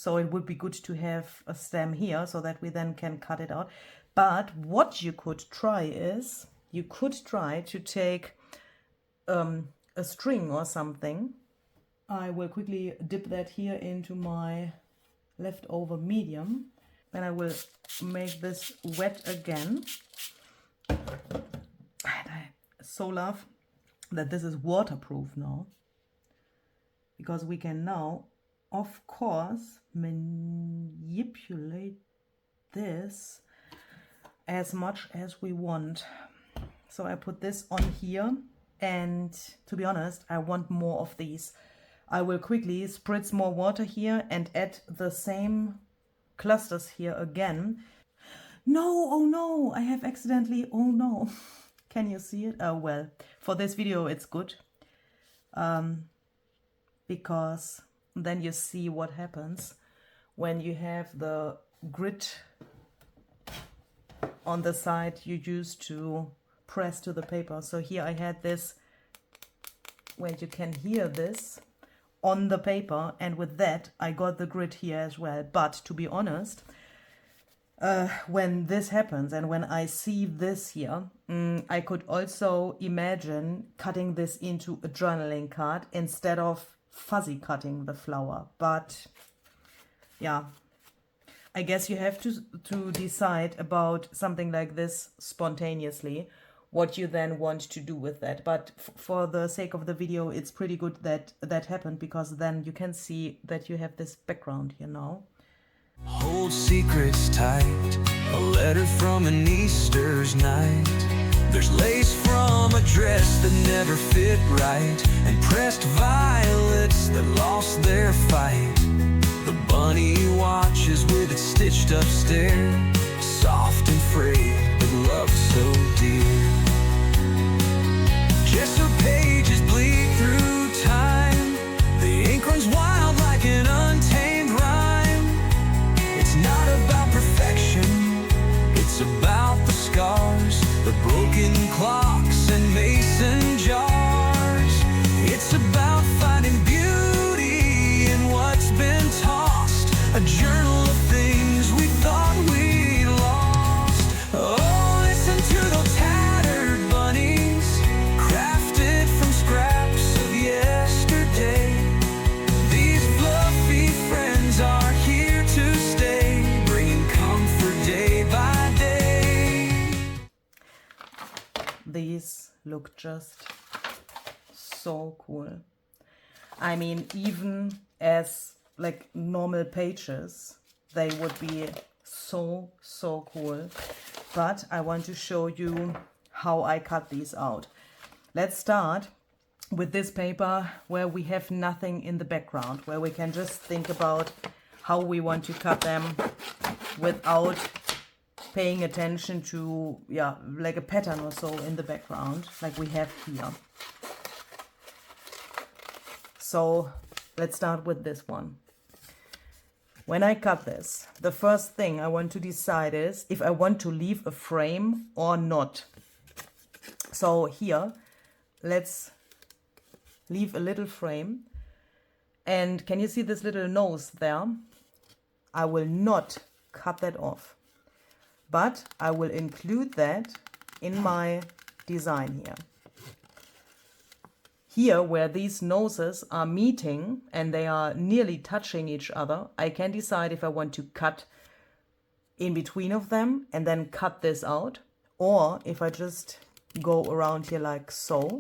it would be good to have a stem here so that we then can cut it out. But what you could try is, you could try to take a string or something. I will quickly dip that here into my leftover medium, and I will make this wet again. And I so love that this is waterproof now, because we can now, of course, manipulate this as much as we want. So I put this on here, and to be honest, I want more of these. I will quickly spritz more water here and add the same clusters here again. No, oh no, I have accidentally, oh no. Can you see it? Oh well, for this video it's good, because then you see what happens when you have the grit on the side you used to press to the paper. So here I had this, where you can hear this on the paper, and with that I got the grit here as well. But to be honest, when this happens and when I see this here, I could also imagine cutting this into a journaling card instead of fuzzy cutting the flower. But yeah, I guess you have to decide about something like this spontaneously, what you then want to do with that. But for the sake of the video, it's pretty good that that happened, because then you can see that you have this background here now. Hold secrets tight, a letter from an Easter's night. There's lace from a dress that never fit right, and pressed violets that lost their fight. The bunny watches with its stitched up stare, soft and frayed, but love so dear. Just her pages bleed through time, the ink runs wild like an untamed rhyme. It's not about perfection, it's about the scars, the broken clocks and mason jars. It's about finding beauty in what's been tossed, a journal of things we thought we lost. Oh, listen to those tattered bunnies, crafted from scraps of yesterday. These fluffy friends are here to stay, bringing comfort day by day. These look just so cool. I mean, even as like normal pages, they would be so cool. But I want to show you how I cut these out. Let's start with this paper where we have nothing in the background, where we can just think about how we want to cut them without paying attention to, yeah, like a pattern or so in the background, like we have here. So let's start with this one. When I cut this, the first thing I want to decide is if I want to leave a frame or not. So here, let's leave a little frame. And can you see this little nose there? I will not cut that off, but I will include that in my design here. Here, where these noses are meeting and they are nearly touching each other, I can decide if I want to cut in between of them and then cut this out, or if I just go around here like so.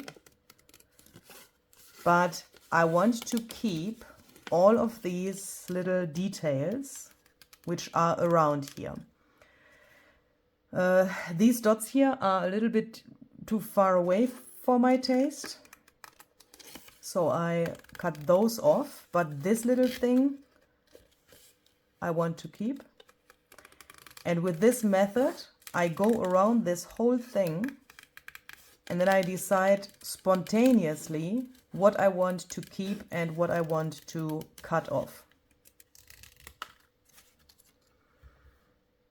But I want to keep all of these little details which are around here. These dots here are a little bit too far away for my taste, so I cut those off, but this little thing I want to keep. And with this method I go around this whole thing, and then I decide spontaneously what I want to keep and what I want to cut off.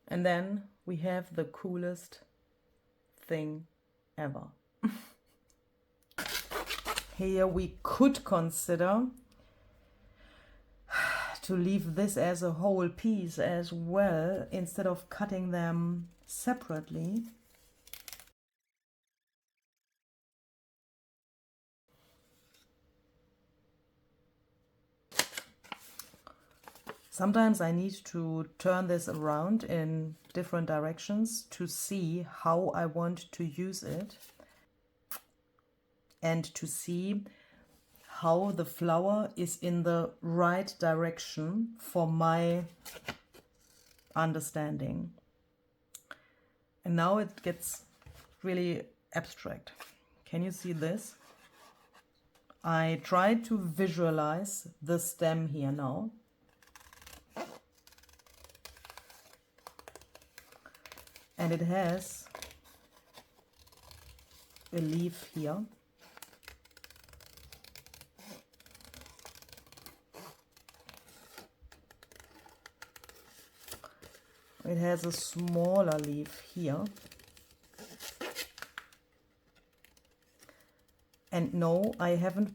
And then we have the coolest thing ever. Here we could consider to leave this as a whole piece as well, instead of cutting them separately. Sometimes I need to turn this around in different directions to see how I want to use it, and to see how the flower is in the right direction for my understanding. And now it gets really abstract. Can you see this? I try to visualize the stem here now. And it has a leaf here. It has a smaller leaf here. And no, I haven't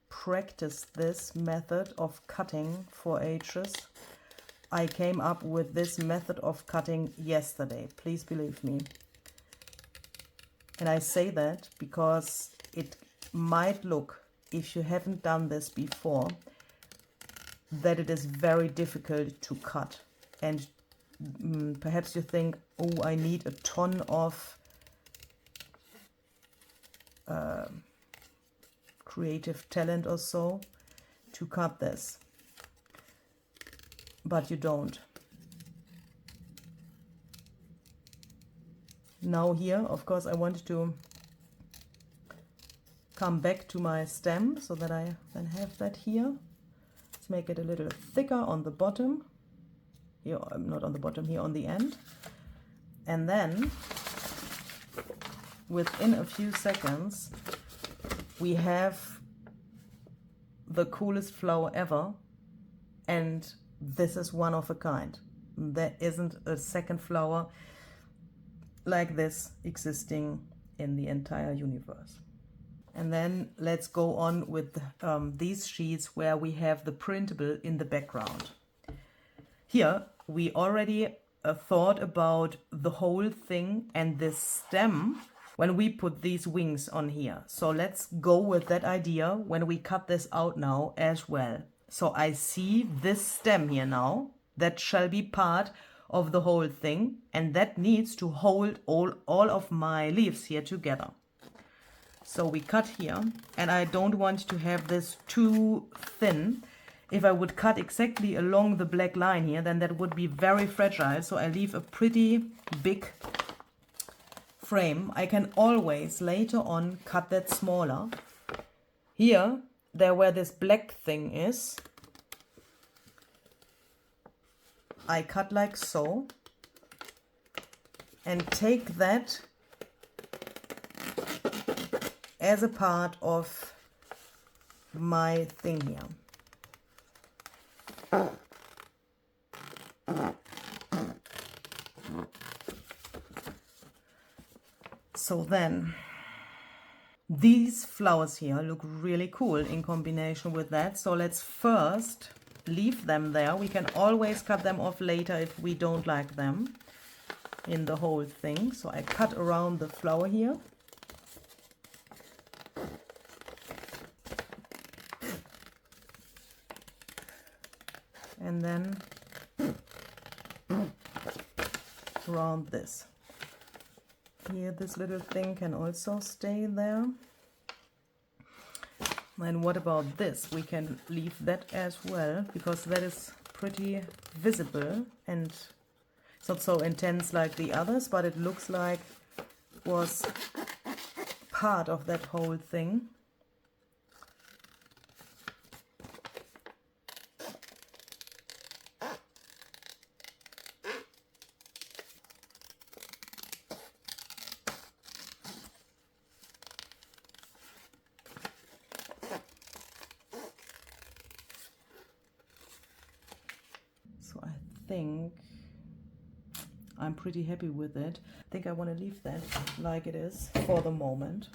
practiced this method of cutting for ages. I came up with this method of cutting yesterday, please believe me. And I say that because it might look, if you haven't done this before, that it is very difficult to cut. And perhaps you think, oh, I need a ton of creative talent or so to cut this. But you don't. Now here, of course, I want to come back to my stem so that I then have that here. Let's make it a little thicker on the bottom. Here, not on the bottom, here on the end. And then, within a few seconds, we have the coolest flower ever. And this is one of a kind. There isn't a second flower like this existing in the entire universe. And then let's go on with these sheets where we have the printable in the background. Here we already thought about the whole thing and this stem when we put these wings on here. So let's go with that idea when we cut this out now as well. So I see this stem here now that shall be part of the whole thing, and that needs to hold all of my leaves here together. So we cut here, and I don't want to have this too thin. If I would cut exactly along the black line here, then that would be very fragile. So I leave a pretty big frame. I can always later on cut that smaller. Here, there where this black thing is, I cut like so and take that as a part of my thing here. So then these flowers here look really cool in combination with that. So let's first leave them there. We can always cut them off later if we don't like them in the whole thing. So I cut around the flower here. And then around this. Here, this little thing can also stay there. And what about this? We can leave that as well, because that is pretty visible and it's not so intense like the others, but it looks like it was part of that whole thing. So I think I'm pretty happy with it. I think I want to leave that like it is for the moment.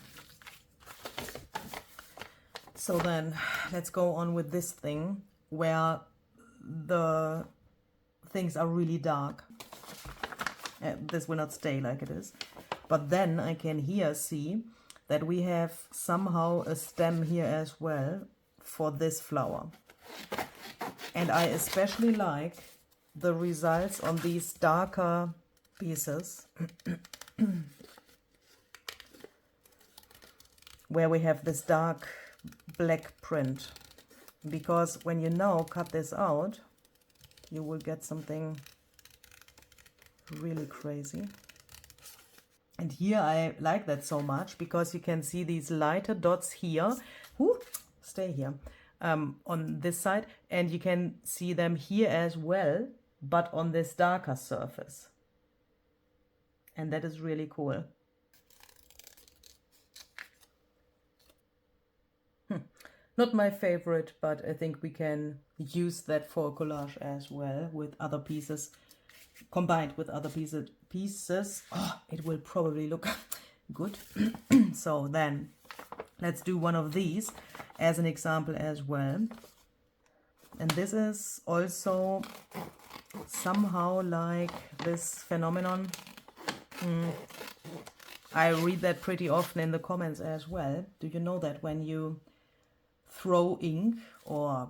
So then let's go on with this thing where the things are really dark. This will not stay like it is. But then I can here see that we have somehow a stem here as well for this flower. And I especially like the results on these darker pieces where we have this dark black print, because when you now cut this out, you will get something really crazy. And here I like that so much because you can see these lighter dots here. Ooh, stay here. On this side, and you can see them here as well, but on this darker surface. And that is really cool. Not my favorite, but I think we can use that for collage as well with other pieces, combined with other pieces. Oh, it will probably look good. So then let's do one of these as an example as well. And this is also somehow like this phenomenon. I read that pretty often in the comments as well. Do you know that when you throw ink or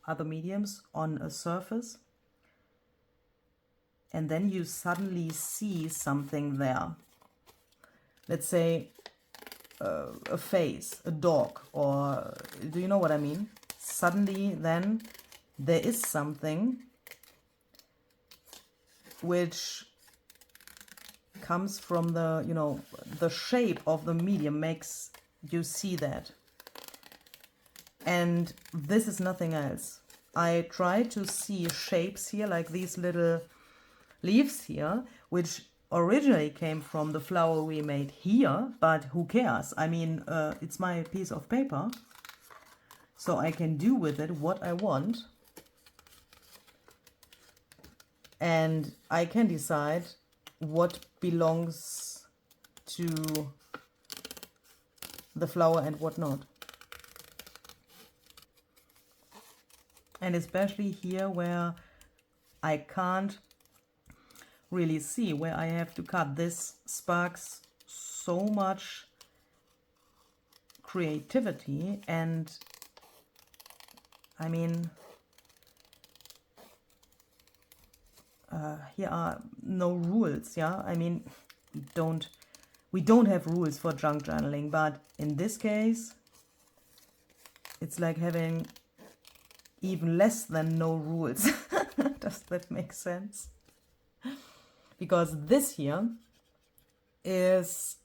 other mediums on a surface and then you suddenly see something there? Let's say a face, a dog, or do you know what I mean? Suddenly then there is something which comes from the, you know, the shape of the medium makes you see that. And this is nothing else. I try to see shapes here, like these little leaves here, which originally came from the flower we made here, but who cares? I mean, it's my piece of paper, so I can do with it what I want. And I can decide what belongs to the flower and what not. And especially here where I can't really see, where I have to cut, this sparks so much creativity. And I mean, here are no rules, yeah? I mean, we don't have rules for junk journaling, but in this case, it's like having even less than no rules. Does that make sense? Because this here is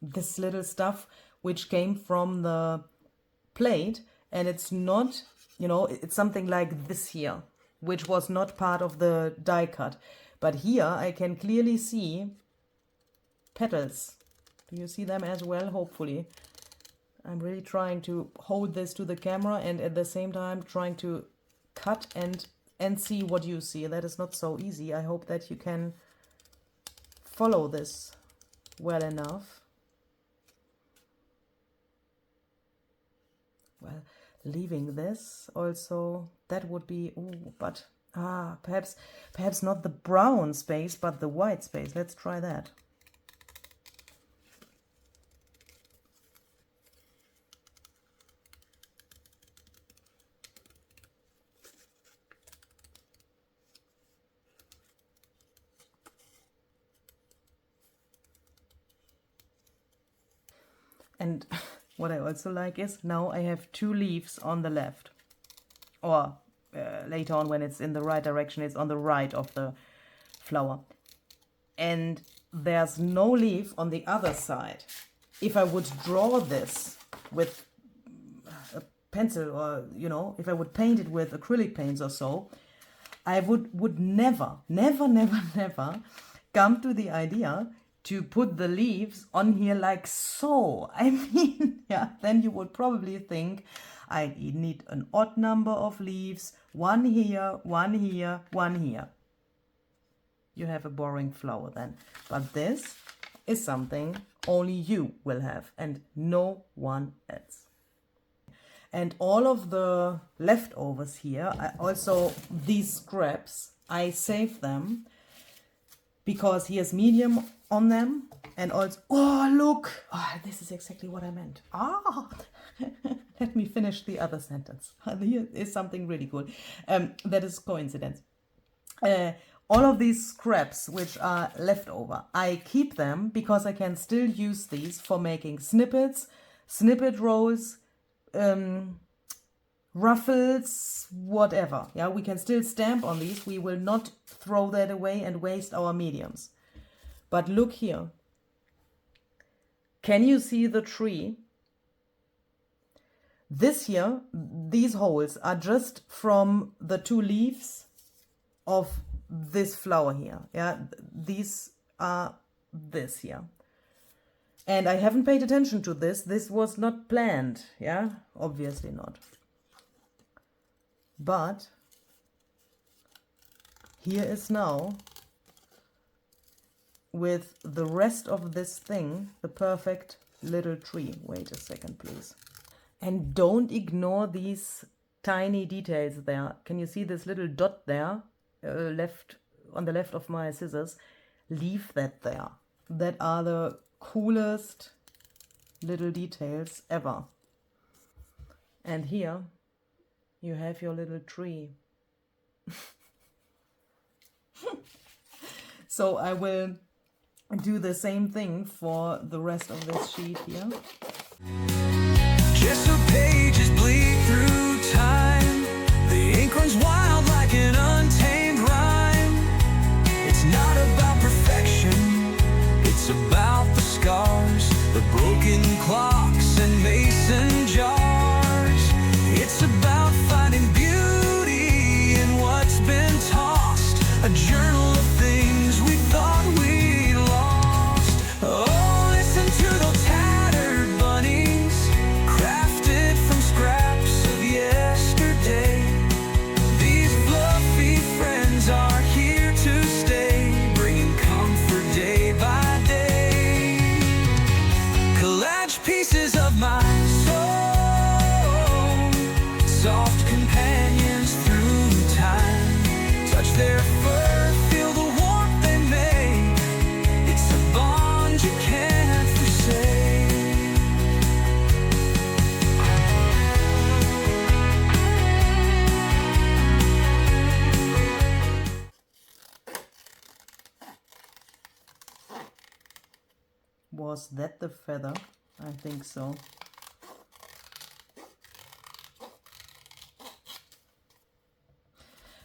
this little stuff which came from the plate, and it's not, you know, it's something like this here, which was not part of the die cut. But here I can clearly see petals. Do you see them as well? Hopefully. I'm really trying to hold this to the camera and at the same time trying to cut and see what you see. That is not so easy. I hope that you can follow this well enough. Well, leaving this also, that would be, ooh, but perhaps not the brown space, but the white space. Let's try that. And what I also like is now I have 2 leaves on the left, or later on when it's in the right direction, it's on the right of the flower. And there's no leaf on the other side. If I would draw this with a pencil, or, you know, if I would paint it with acrylic paints or so, I would never come to the idea to put the leaves on here like so. I mean, yeah, then you would probably think I need an odd number of leaves, 1 here, 1 here, 1 here. You have a boring flower then. But this is something only you will have and no one else. And all of the leftovers here, also these scraps, I save them because here's medium on them. And also, oh, look, oh, this is exactly what I meant. Let me finish the other sentence. Here is something really cool. That is coincidence. All of these scraps which are left over, I keep them because I can still use these for making snippets, snippet rolls, ruffles, whatever. Yeah, we can still stamp on these. We will not throw that away and waste our mediums. But look here. Can you see the tree? This here, these holes are just from the 2 leaves of this flower here. Yeah, these are this here. And I haven't paid attention to this. This was not planned. Yeah, obviously not. But here is now, with the rest of this thing, the perfect little tree. Wait a second, please. And don't ignore these tiny details there. Can you see this little dot there, left on the left of my scissors? Leave that there. That are the coolest little details ever. And here you have your little tree. So I will do the same thing for the rest of this sheet here. Just so pages bleed through time, the ink runs wild like an untamed rhyme. It's not about perfection, it's about the scars, the broken clocks and mason jars. It's about finding beauty in what's been tossed, a journal of things we thought we lost. Oh, listen to those tattered bunnies, crafted from scraps of yesterday. These fluffy friends are here to stay, bringing comfort day by day. Collage pieces of my soul, soft companions through time. Touch their fur, feel the warmth they make. It's a bond you can't forsake. Was that the feather? I think so.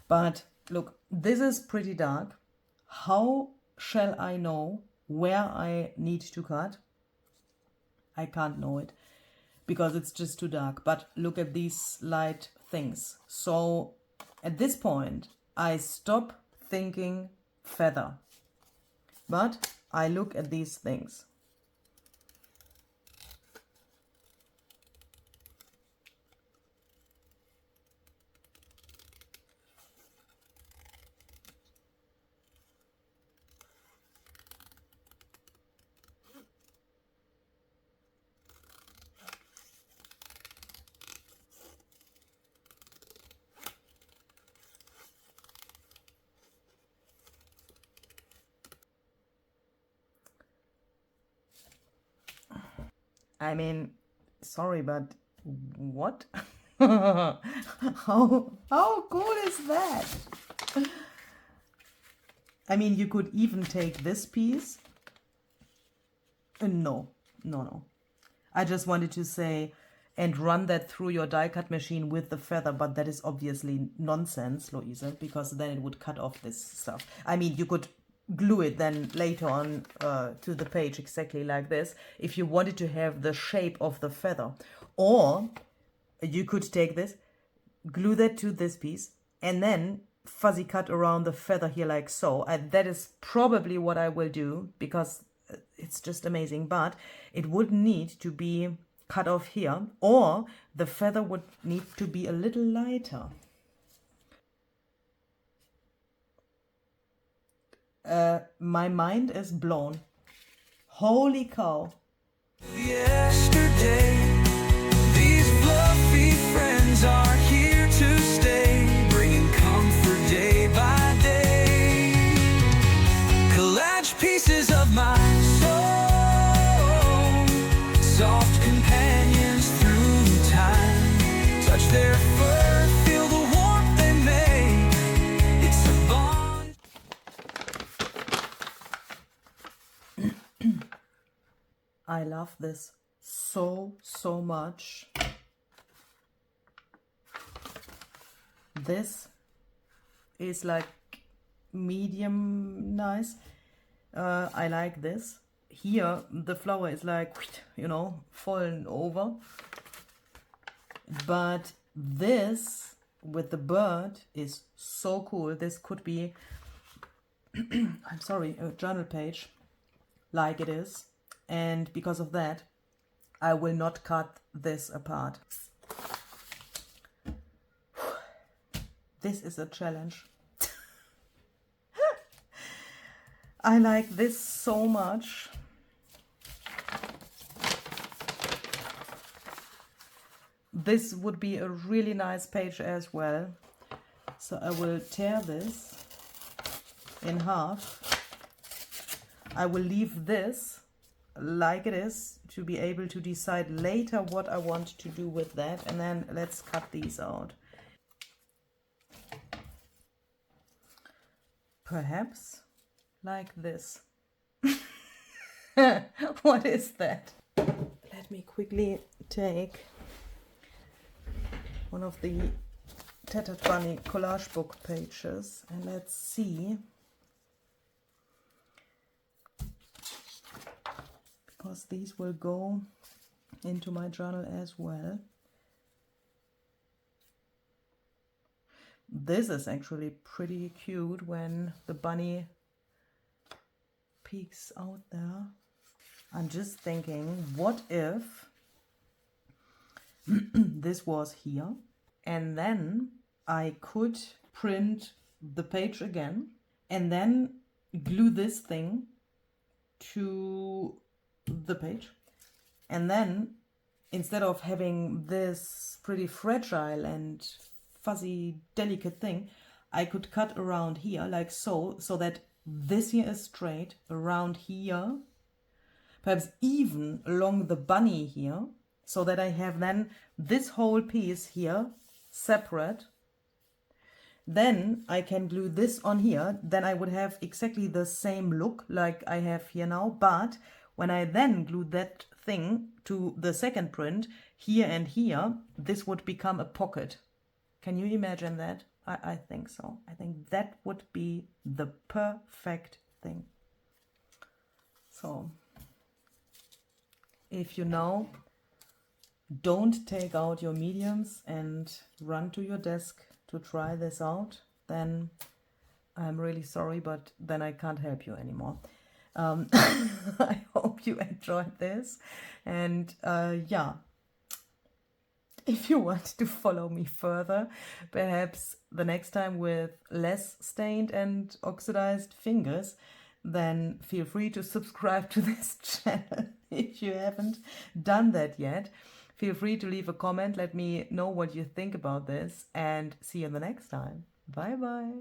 But look, this is pretty dark. How shall I know where I need to cut? I can't know it because it's just too dark. But look at these light things. So at this point, I stop thinking feather. But I look at these things. I mean, sorry, but what? How cool is that? I mean, you could even take this piece. No. I just wanted to say, and run that through your die cut machine with the feather, but that is obviously nonsense, Louisa, because then it would cut off this stuff. I mean, you could glue it then later on to the page exactly like this if you wanted to have the shape of the feather. Or you could take this, glue that to this piece, and then fuzzy cut around the feather here like so. That is probably what I will do, because it's just amazing, but it would need to be cut off here, or the feather would need to be a little lighter. My mind is blown. Holy cow. Yesterday, these fluffy friends are here to stay, bringing comfort day by day. Collage pieces of my soul, soft companions through time. Touch their fur, feel the warmth they make. It's a bond. I love this so much. This is like medium nice. I like this. Here the flower is like, you know, fallen over. But this with the bird is so cool. This could be, I'm sorry, a journal page like it is. And because of that, I will not cut this apart. This is a challenge. I like this so much. This would be a really nice page as well. So I will tear this in half. I will leave this like it is to be able to decide later what I want to do with that, and then let's cut these out. Perhaps like this. What is that? Let me quickly take one of the Tattered Bunny collage book pages and let's see, because these will go into my journal as well. This is actually pretty cute when the bunny peeks out there. I'm just thinking, what if this was here and then I could print the page again and then glue this thing to the page, and then instead of having this pretty fragile and fuzzy delicate thing, I could cut around here like so, so that this here is straight around here, perhaps even along the bunny here, so that I have then this whole piece here separate. Then I can glue this on here, then I would have exactly the same look like I have here now, but when I then glue that thing to the second print, here and here, this would become a pocket. Can you imagine that? I think so. I think that would be the perfect thing. So, if you know, don't take out your mediums and run to your desk to try this out, then I'm really sorry, but then I can't help you anymore. I hope you enjoyed this, and yeah, if you want to follow me further, perhaps the next time with less stained and oxidized fingers, then feel free to subscribe to this channel if you haven't done that yet. Feel free to leave a comment, let me know what you think about this, and see you the next time. Bye bye.